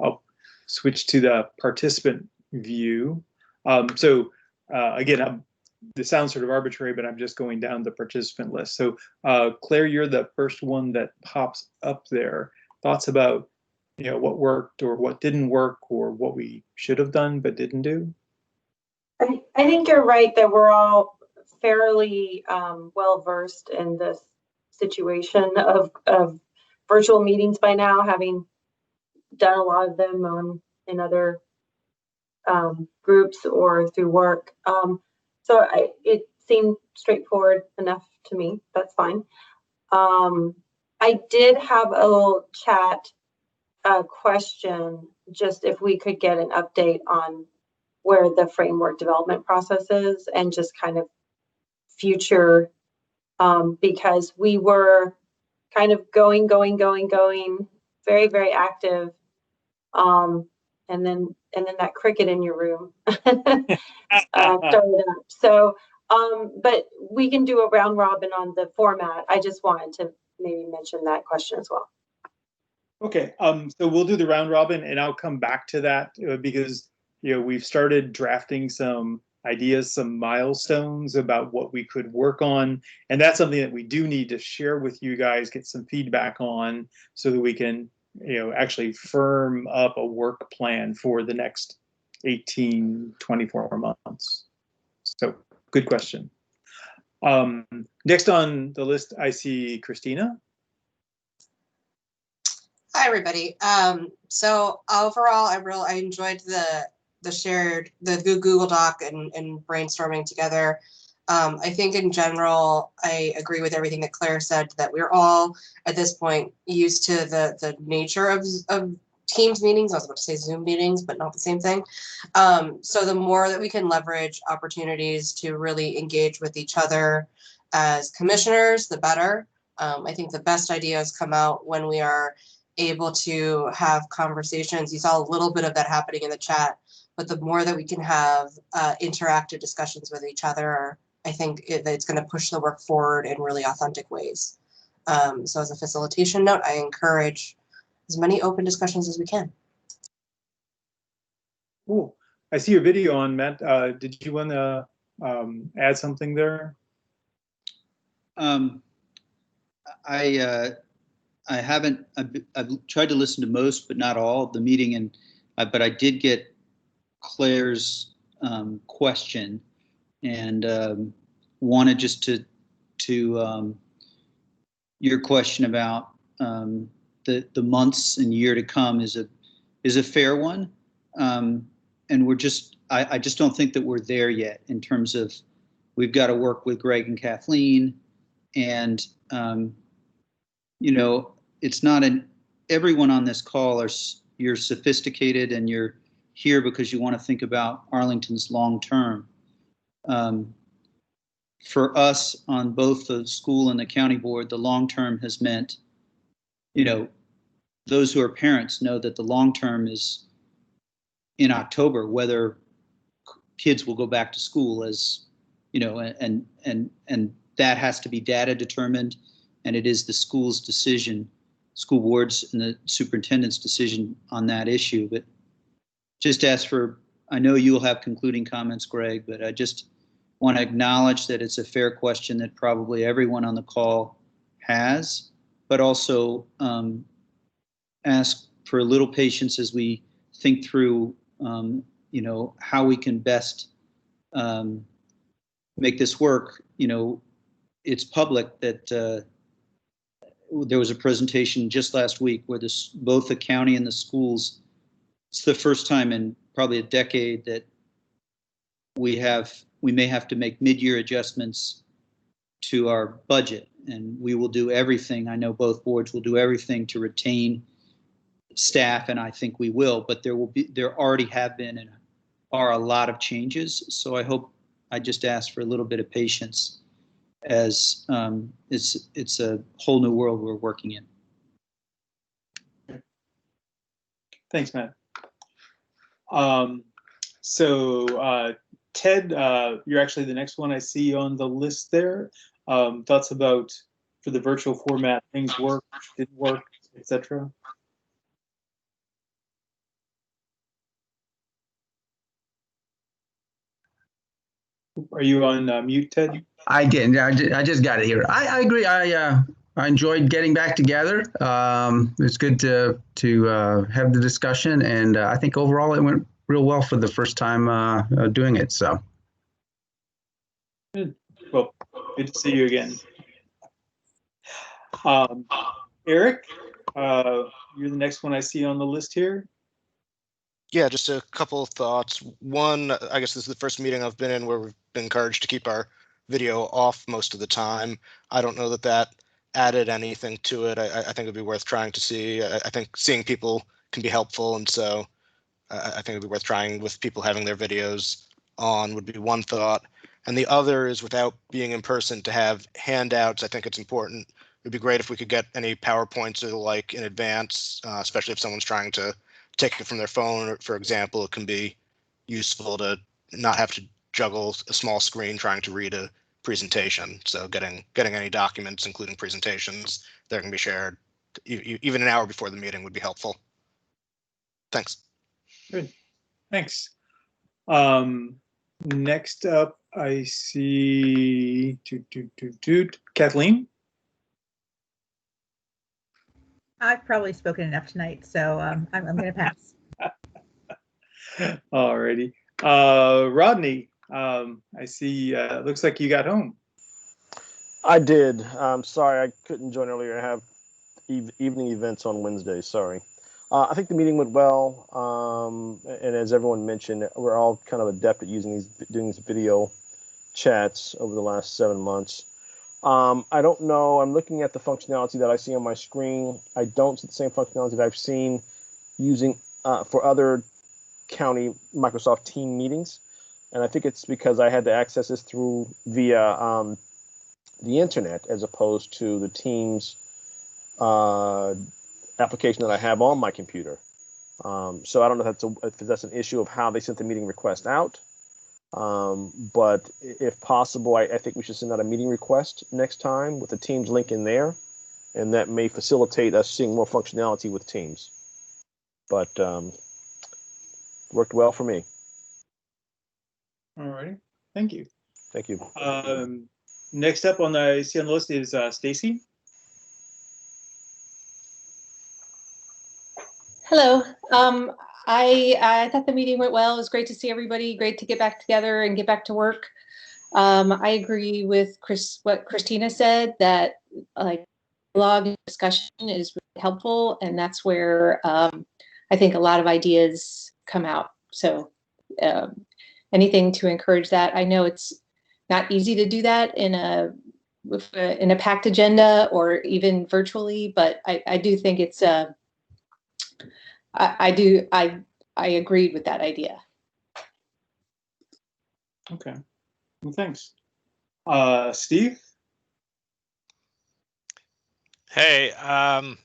I'll switch to the participant view. Again, this sounds sort of arbitrary, but I'm just going down the participant list. So Claire, you're the first one that pops up there. Thoughts about what worked or what didn't work, or what we should have done but didn't do? I think you're right that we're all fairly well versed in this situation of virtual meetings by now, having done a lot of them in other groups or through work. So it seemed straightforward enough to me. That's fine. I did have a little chat question, just if we could get an update on where the framework development process is and just kind of future, because we were kind of going, very, very active. And then that cricket in your room started up. So, but we can do a round robin on the format. I just wanted to maybe mention that question as well. Okay, so we'll do the round robin, and I'll come back to that because we've started drafting some ideas, some milestones about what we could work on, and that's something that we do need to share with you guys, get some feedback on, so that we can actually firm up a work plan for the next 18-24 months. So good question. Next on the list, I see Christina. Hi, everybody. So overall, I enjoyed the Google Doc and brainstorming together. I think in general, I agree with everything that Claire said, that we're all at this point used to the nature of Teams meetings. I was about to say Zoom meetings, but not the same thing. So the more that we can leverage opportunities to really engage with each other as commissioners, the better. I think the best ideas come out when we are able to have conversations. You saw a little bit of that happening in the chat, but the more that we can have interactive discussions with each other, I think it's going to push the work forward in really authentic ways. So as a facilitation note, I encourage as many open discussions as we can. Cool. I see your video on, Matt. Did you want to add something there? I haven't. I've tried to listen to most, but not all of the meeting, and but I did get Claire's question, and wanted just to your question about the months and year to come is a fair one, and we're just I just don't think that we're there yet in terms of we've got to work with Greg and Kathleen, and you know, it's not everyone on this call you're sophisticated and you're here because you want to think about Arlington's long term. For us on both the school and the county board, the long term has meant, you know, those who are parents know that the long term is in October, whether kids will go back to school, as you know, and that has to be data determined, and it is the school's decision, school boards and the superintendent's decision on that issue. But just ask for, I know you'll have concluding comments, Greg, but I just want to acknowledge that it's a fair question that probably everyone on the call has, but also ask for a little patience as we think through, you know, how we can best make this work. You know, it's public that there was a presentation just last week where both the county and the schools, it's the first time in probably a decade that we may have to make mid-year adjustments to our budget, and we will do everything. I know both boards will do everything to retain staff, and I think we will, but there already have been and are a lot of changes. So I just ask for a little bit of patience as it's a whole new world we're working in. Thanks, Matt. Ted, you're actually the next one I see on the list there. Thoughts about, for the virtual format, things work, didn't work, etc. Are you on mute, Ted? I didn't. I just got it here. I agree. I enjoyed getting back together. It's good to have the discussion, and I think overall it went real well for the first time doing it. So. Good. Well, good to see you again. Eric, you're the next one I see on the list here. Yeah, just a couple of thoughts. One, I guess this is the first meeting I've been in where we've been encouraged to keep our video off most of the time. I don't know that added anything to it. I think it'd be worth trying to see. I think seeing people can be helpful, and so I think it'd be worth trying with people having their videos on would be one thought. And the other is, without being in person, to have handouts. I think it's important. It'd be great if we could get any PowerPoints or the like in advance, especially if someone's trying to take it from their phone, for example. It can be useful to not have to juggle a small screen trying to read a presentation. So getting any documents, including presentations, that can be shared even an hour before the meeting would be helpful. Thanks. Good. Thanks. Next up, I see Kathleen. I've probably spoken enough tonight, so I'm going to pass. Alrighty. Rodney, I see, looks like you got home. I did. Sorry I couldn't join earlier. I have evening events on Wednesday. Sorry. I think the meeting went well. And as everyone mentioned, we're all kind of adept at doing these video chats over the last 7 months. I don't know. I'm looking at the functionality that I see on my screen. I don't see the same functionality that I've seen using for other county Microsoft Team meetings. And I think it's because I had to access this via the internet as opposed to the Teams application that I have on my computer. So I don't know if that's an issue of how they sent the meeting request out. But if possible, I think we should send out a meeting request next time with the Teams link in there. and that may facilitate us seeing more functionality with Teams. But worked well for me. All righty. Thank you. Thank you. Next up on the list is Stacy. Hello. I thought the meeting went well. It was great to see everybody. Great to get back together and get back to work. I agree with what Christina said, that like dialogue discussion is really helpful, and that's where I think a lot of ideas come out. So anything to encourage that. I know it's not easy to do that in a packed agenda or even virtually, but I do think it's I agreed with that idea. Okay, well, thanks. Steve? Hey, I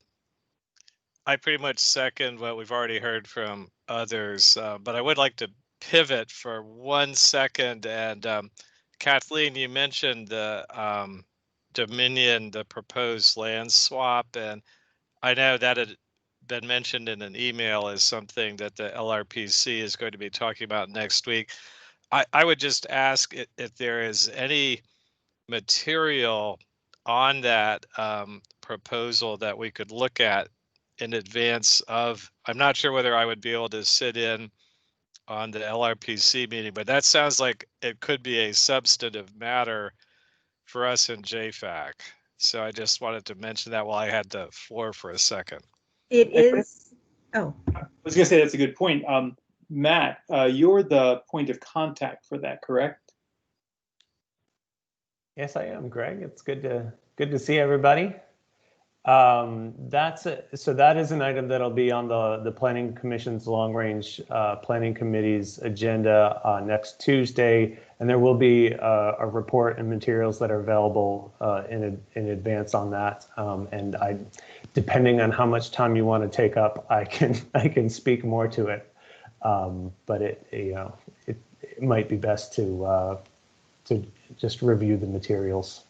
pretty much second what we've already heard from others, but I would like to pivot for 1 second. And Kathleen, you mentioned the Dominion, the proposed land swap, and I know that had been mentioned in an email as something that the LRPC is going to be talking about next week. I would just ask if there is any material on that proposal that we could look at in advance of. I'm not sure whether I would be able to sit in on the LRPC meeting, but that sounds like it could be a substantive matter for us in Jfac. So I just wanted to mention that while I had the floor for a second. It is. Oh, I was going to say that's a good point. Matt, you're the point of contact for that, correct? Yes, I am, Greg. It's good to see everybody. So that is an item that'll be on the Planning Commission's Long Range Planning Committee's agenda next Tuesday, and there will be a report and materials that are available in advance on that. And depending on how much time you want to take up, I can speak more to it. But it might be best to just review the materials.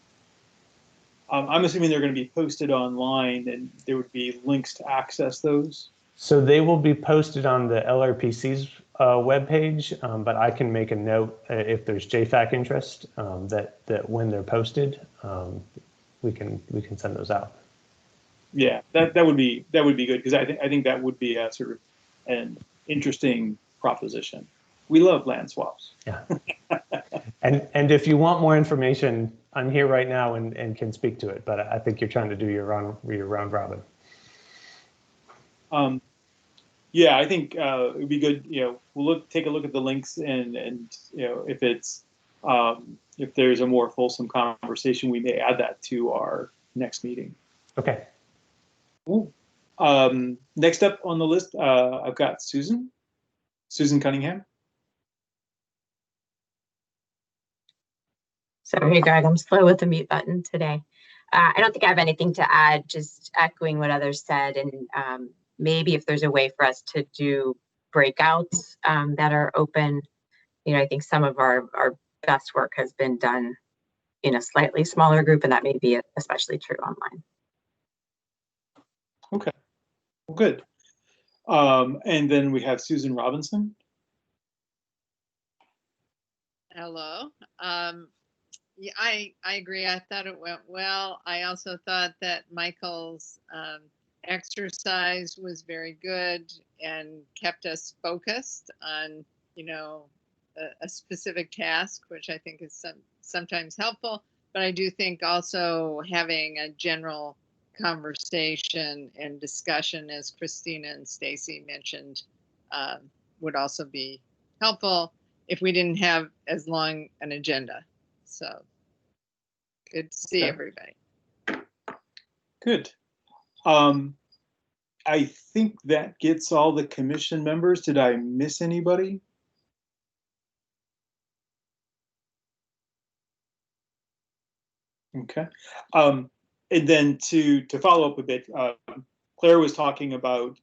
I'm assuming they're going to be posted online, and there would be links to access those. So they will be posted on the LRPC's webpage, but I can make a note if there's Jfac interest that when they're posted, we can send those out. Yeah, that would be good, because I think that would be a sort of an interesting proposition. We love land swaps. Yeah. And if you want more information, I'm here right now and can speak to it, but I think you're trying to do your round robin. Yeah, I think it would be good. We'll take a look at the links, and if it's if there's a more fulsome conversation, we may add that to our next meeting. Okay. Ooh. Next up on the list, I've got Susan Cunningham. Sorry, Greg, I'm slow with the mute button today. I don't think I have anything to add, just echoing what others said. And maybe if there's a way for us to do breakouts that are open, I think some of our best work has been done in a slightly smaller group, and that may be especially true online. Okay, well, good. And then we have Susan Robinson. Hello. Yeah, I agree. I thought it went well. I also thought that Michael's exercise was very good and kept us focused on, a specific task, which I think is sometimes helpful. But I do think also having a general conversation and discussion, as Christina and Stacy mentioned, would also be helpful if we didn't have as long an agenda. So good to see everybody. Good. I think that gets all the commission members. Did I miss anybody? Okay. And then to follow up a bit, Claire was talking about,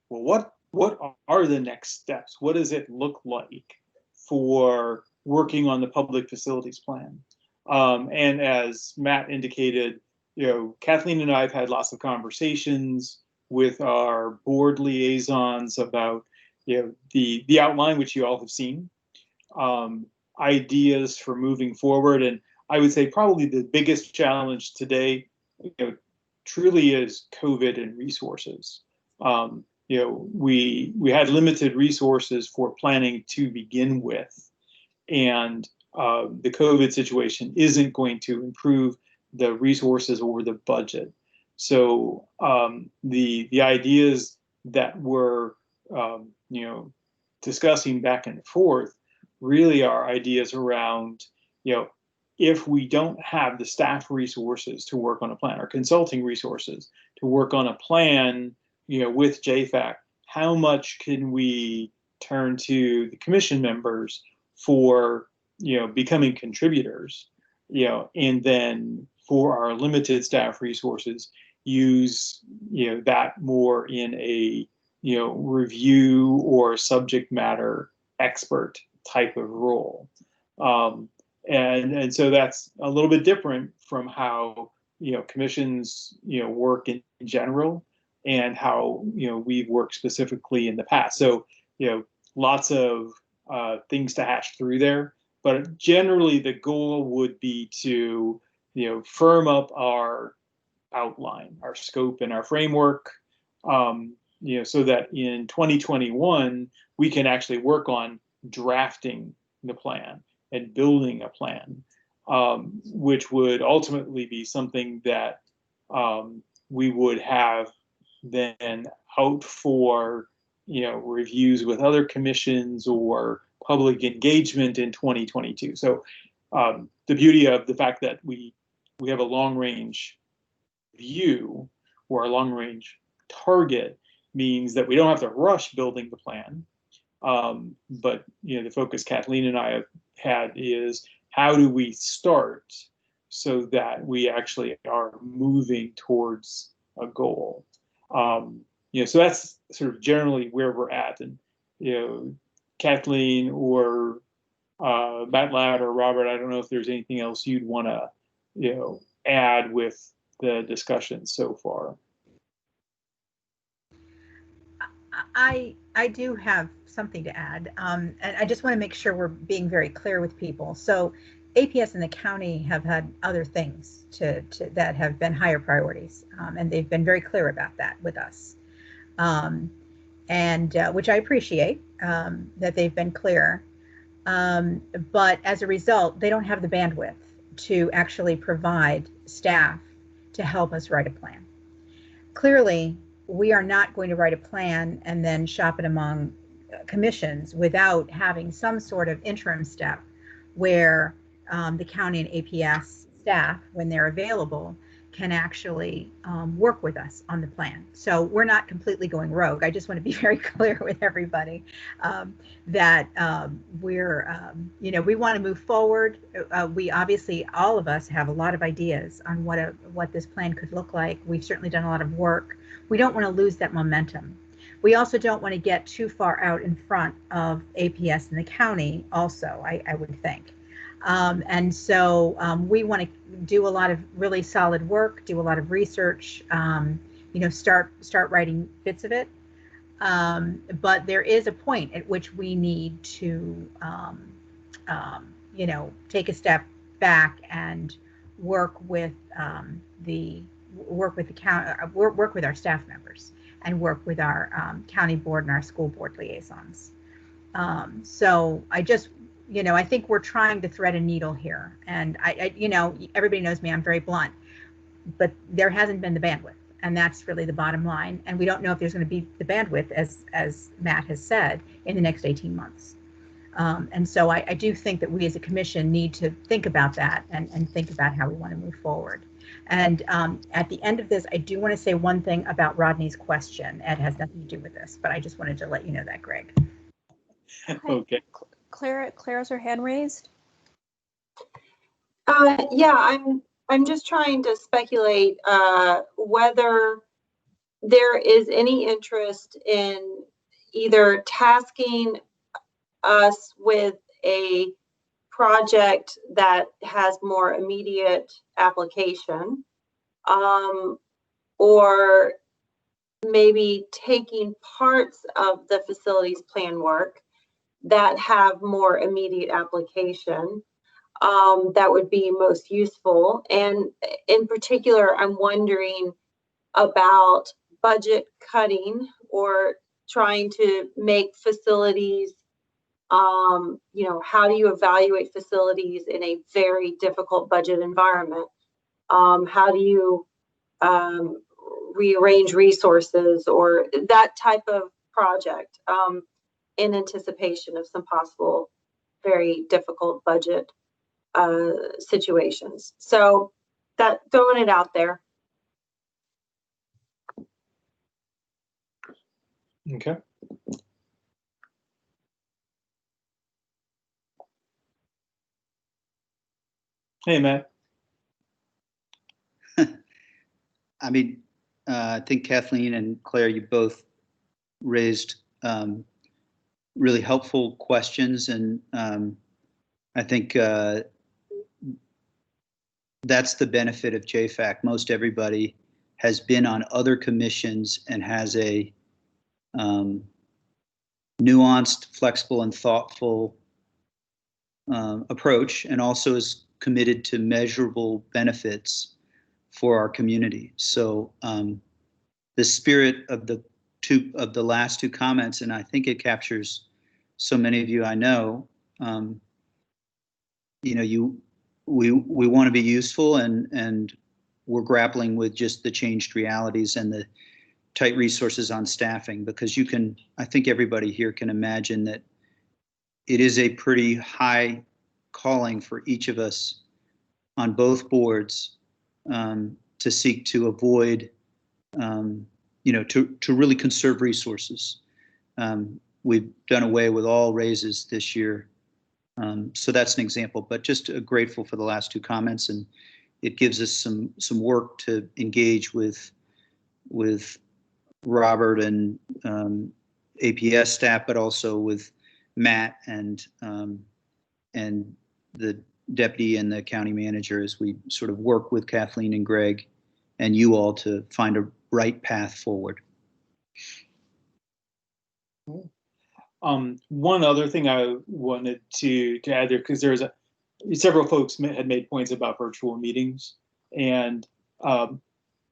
well, what are the next steps? What does it look like for working on the public facilities plan? And as Matt indicated, Kathleen and I have had lots of conversations with our board liaisons about, the outline, which you all have seen, ideas for moving forward. And I would say probably the biggest challenge today, truly is COVID and resources. We had limited resources for planning to begin with, and the COVID situation isn't going to improve the resources or the budget. So the ideas that we're discussing back and forth really are ideas around, if we don't have the staff resources to work on a plan, or consulting resources to work on a plan, with Jfac, how much can we turn to the commission members for, becoming contributors, and then for our limited staff resources, use, that more in a, review or subject matter expert type of role. And so that's a little bit different from how, commissions, work in general, and how, we've worked specifically in the past. So, lots of things to hash through there. But generally, the goal would be to, firm up our outline, our scope, and our framework, so that in 2021, we can actually work on drafting the plan and building a plan, which would ultimately be something that we would have then out for, reviews with other commissions or public engagement in 2022. So the beauty of the fact that we have a long range view or a long range target means that we don't have to rush building the plan. But the focus Kathleen and I have had is, how do we start so that we actually are moving towards a goal? So that's sort of generally where we're at. And Kathleen or Matt Ladd or Robert, I don't know if there's anything else you'd want to add with the discussion so far. I do have something to add, and I just want to make sure we're being very clear with people. So APS and the county have had other things that have been higher priorities, and they've been very clear about that with us, and which I appreciate, that they've been clear. But as a result, they don't have the bandwidth to actually provide staff to help us write a plan. Clearly, we are not going to write a plan and then shop it among commissions without having some sort of interim step where the county and APS staff, when they're available, can actually work with us on the plan. So we're not completely going rogue. I just want to be very clear with everybody that we're, we want to move forward. We obviously, all of us have a lot of ideas on what this plan could look like. We've certainly done a lot of work. We don't want to lose that momentum. We also don't want to get too far out in front of APS and the county also, I would think. And so we want to do a lot of really solid work, do a lot of research, start writing bits of it. But there is a point at which we need to, take a step back and work with work with our staff members and work with our county board and our school board liaisons. So I just, I think we're trying to thread a needle here. And everybody knows me, I'm very blunt, but there hasn't been the bandwidth. And that's really the bottom line. And we don't know if there's going to be the bandwidth, as Matt has said, in the next 18 months. And so I do think that we as a commission need to think about that and think about how we want to move forward. And at the end of this, I do want to say one thing about Rodney's question. It has nothing to do with this, but I just wanted to let you know that, Greg. Okay. Claire has her hand raised. Yeah, I'm just trying to speculate whether there is any interest in either tasking us with a project that has more immediate application, or maybe taking parts of the facilities plan work that have more immediate application that would be most useful. And in particular, I'm wondering about budget cutting or trying to make facilities, you know, how do you evaluate facilities in a very difficult budget environment? How do you rearrange resources or that type of project in anticipation of some possible very difficult budget situations. So that, throwing it out there. Okay. Hey, Matt. I mean, I think Kathleen and Claire, you both raised really helpful questions, and I think that's the benefit of Jfac. Most everybody has been on other commissions and has a nuanced, flexible, and thoughtful approach, and also is committed to measurable benefits for our community. So the spirit of the last two comments, and I think it captures so many of you I know, you know, we want to be useful, and we're grappling with just the changed realities and the tight resources on staffing, because you can, I think everybody here can imagine that it is a pretty high calling for each of us on both boards to seek to avoid, you know, to really conserve resources. We've done away with all raises this year. So that's an example, but just grateful for the last two comments, and it gives us some work to engage with Robert and APS staff, but also with Matt and the deputy and the county manager as we sort of work with Kathleen and Greg and you all to find a right path forward. One other thing I wanted to add there, because there's several folks had made points about virtual meetings, and I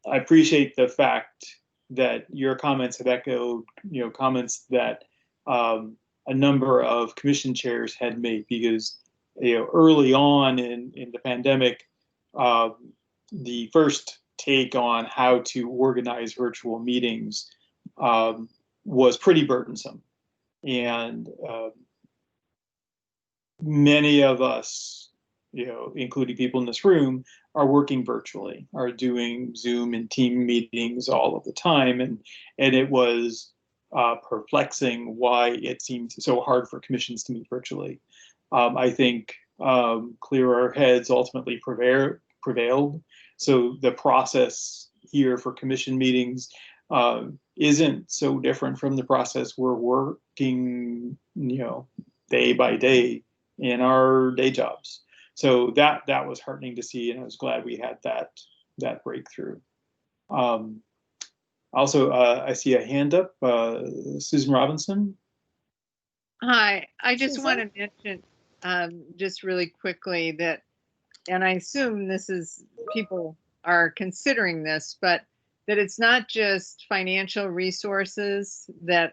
appreciate the fact that your comments have echoed, you know, comments that a number of commission chairs had made, because, you know, early on in the pandemic, the first take on how to organize virtual meetings was pretty burdensome. And many of us, you know, including people in this room, are working virtually, are doing Zoom and team meetings all of the time. And it was perplexing why it seemed so hard for commissions to meet virtually. I think clearer heads ultimately prevailed. So the process here for commission meetings isn't so different from the process we're working, you know, day by day in our day jobs. So that was heartening to see, and I was glad we had that breakthrough. Also, I see a hand up, Susan Robinson. Hi, I just want to mention just really quickly that, and I assume this is, people are considering this, but that it's not just financial resources that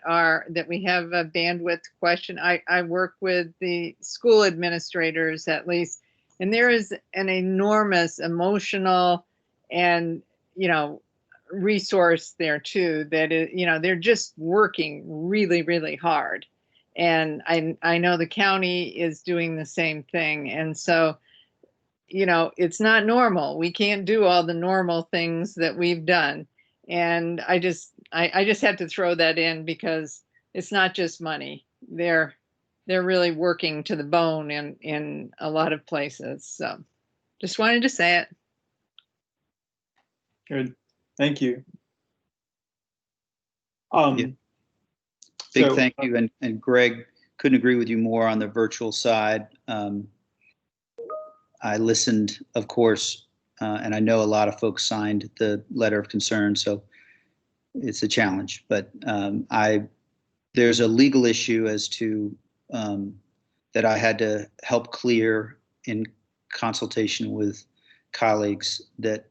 we have a bandwidth question. I work with the school administrators at least, and there is an enormous emotional and, you know, resource there too, that is, you know, they're just working really, really hard. And I know the county is doing the same thing. And so, you know, it's not normal. We can't do all the normal things that we've done. And I just had to throw that in, because it's not just money. They're really working to the bone in a lot of places. So just wanted to say it. Good. Thank you. Yeah. Big thank you. And Greg, couldn't agree with you more on the virtual side. I listened, of course, and I know a lot of folks signed the letter of concern, so it's a challenge. But there's a legal issue as to that I had to help clear in consultation with colleagues that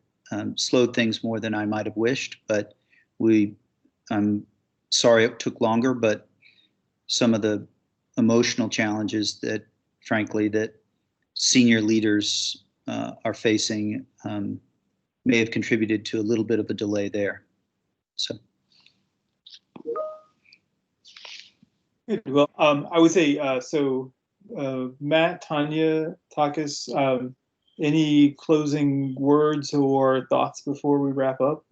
slowed things more than I might have wished. But I'm sorry it took longer, but some of the emotional challenges that, frankly, that senior leaders are facing may have contributed to a little bit of a delay there. So. Good. Well, I would say, Matt, Tanya, Takis, any closing words or thoughts before we wrap up?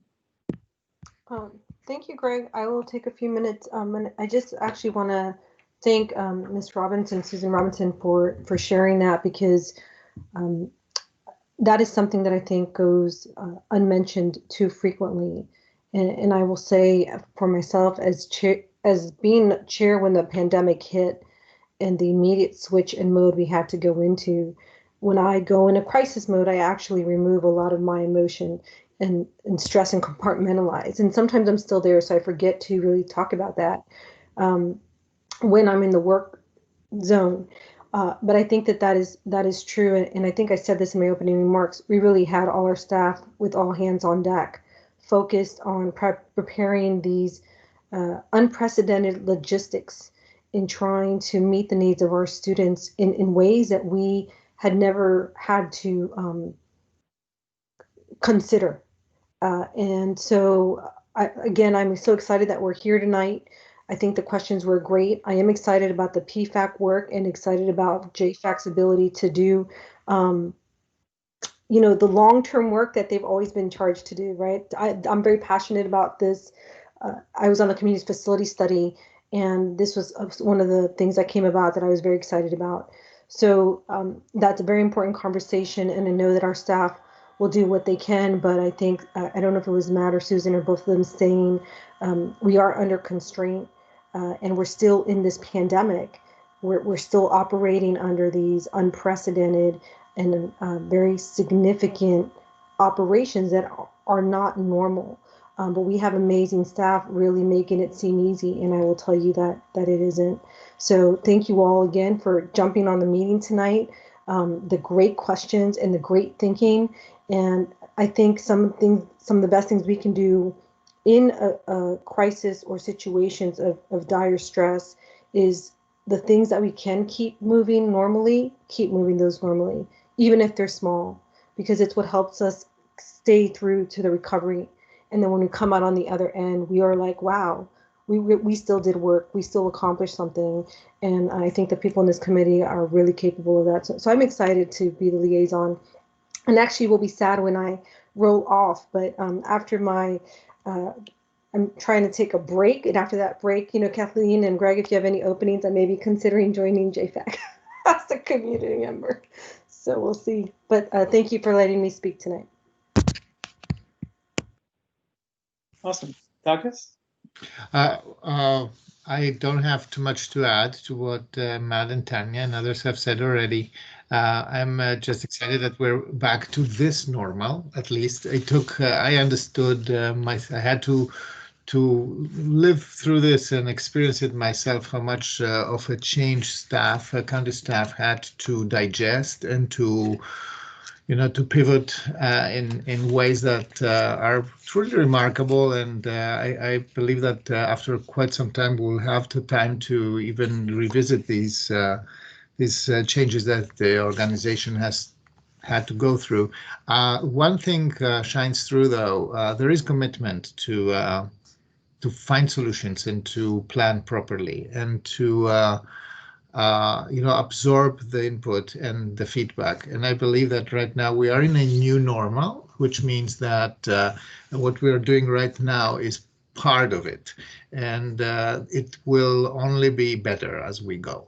Thank you, Greg. I will take a few minutes. And I just actually want to thank Ms. Robinson, Susan Robinson, for sharing that, because that is something that I think goes unmentioned too frequently. And I will say for myself, as being chair when the pandemic hit and the immediate switch in mode we had to go into, when I go in a crisis mode, I actually remove a lot of my emotion and stress and compartmentalize. And sometimes I'm still there, so I forget to really talk about that when I'm in the work zone. But I think that is true. And I think I said this in my opening remarks. We really had all our staff with all hands on deck, focused on preparing these unprecedented logistics in trying to meet the needs of our students in ways that we had never had to consider. And so, I'm so excited that we're here tonight. I think the questions were great. I am excited about the PFAC work and excited about Jfac's ability to do, the long-term work that they've always been charged to do, right? I'm very passionate about this. I was on the community facility study, and this was one of the things that came about that I was very excited about. So that's a very important conversation, and I know that our staff will do what they can, but I think, I don't know if it was Matt or Susan or both of them saying, we are under constraint, and we're still in this pandemic. We're still operating under these unprecedented and very significant operations that are not normal. But we have amazing staff really making it seem easy, and I will tell you that it isn't. So thank you all again for jumping on the meeting tonight, the great questions and the great thinking. And I think some of the best things we can do in a crisis or situations of dire stress is the things that we can keep moving normally, keep moving those normally, even if they're small, because it's what helps us stay through to the recovery. And then when we come out on the other end, we are like, wow, we still did work. We still accomplished something. And I think the people in this committee are really capable of that. So I'm excited to be the liaison. And actually will be sad when I roll off. But after I'm trying to take a break. And after that break, Kathleen and Greg, if you have any openings, I may be considering joining Jfac as a community member. So we'll see. But thank you for letting me speak tonight. Awesome. Takis? I don't have too much to add to what Matt and Tanya and others have said already. I'm just excited that we're back to this normal. At least it took. I understood. I had to live through this and experience it myself. How much of a change county staff had to digest and to pivot in ways that are truly remarkable. And I believe that after quite some time, we'll have the time to even revisit these changes that the organization has had to go through. One thing shines through, though. There is commitment to find solutions and to plan properly and to absorb the input and the feedback. And I believe that right now we are in a new normal, which means that what we are doing right now is part of it, and it will only be better as we go.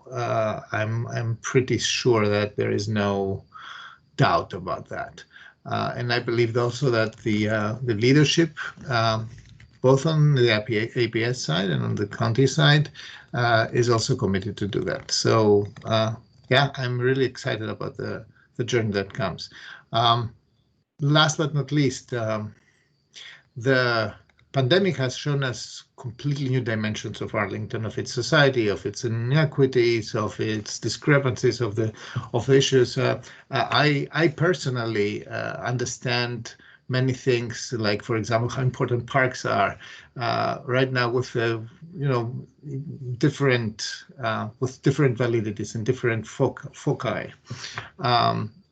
I'm pretty sure that there is no doubt about that, and I believe also that the leadership, both on the APS side and on the county side, is also committed to do that. So yeah, I'm really excited about the journey that comes. last but not least, the pandemic has shown us completely new dimensions of Arlington, of its society, of its inequities, of its discrepancies, of issues. I personally understand many things, like, for example, how important parks are right now, with different validities and different foci.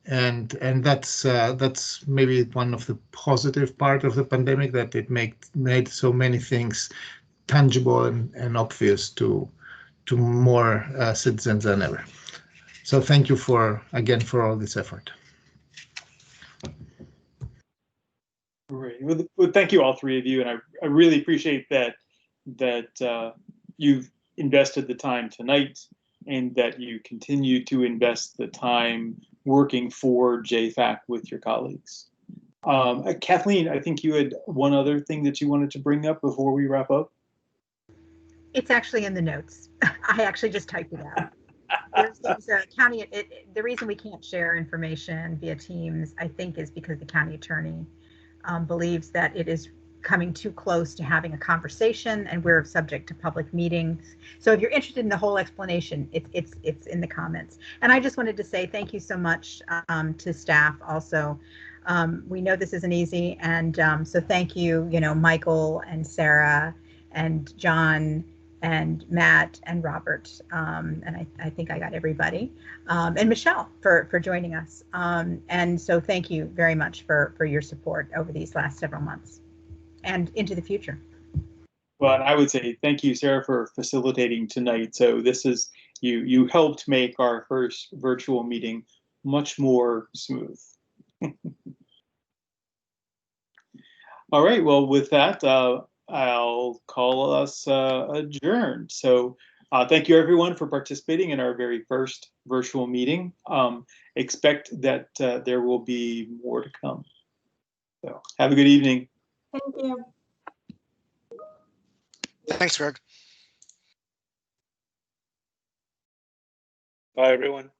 And that's maybe one of the positive part of the pandemic, that it made so many things tangible and obvious to more citizens than ever. So thank you again for all this effort. Great. Well, thank you, all three of you, and I really appreciate that you've invested the time tonight, and that you continue to invest the time working for Jfac with your colleagues. Kathleen, I think you had one other thing that you wanted to bring up before we wrap up. It's actually in the notes. I actually just typed it out. There's a county. The reason we can't share information via Teams, I think, is because the county attorney believes that it is coming too close to having a conversation, and we're subject to public meetings. So if you're interested in the whole explanation, it's in the comments. And I just wanted to say thank you so much to staff also. We know this isn't easy, and so thank you, Michael and Sarah and John and Matt and Robert, and I think I got everybody, and Michelle for joining us. And so thank you very much for your support over these last several months and into the future. Well, and I would say thank you, Sarah, for facilitating tonight. So this is, you helped make our first virtual meeting much more smooth. All right, well, with that, I'll call us adjourned. So thank you, everyone, for participating in our very first virtual meeting. Expect that there will be more to come. So have a good evening. Thank you. Thanks, Greg. Bye, everyone.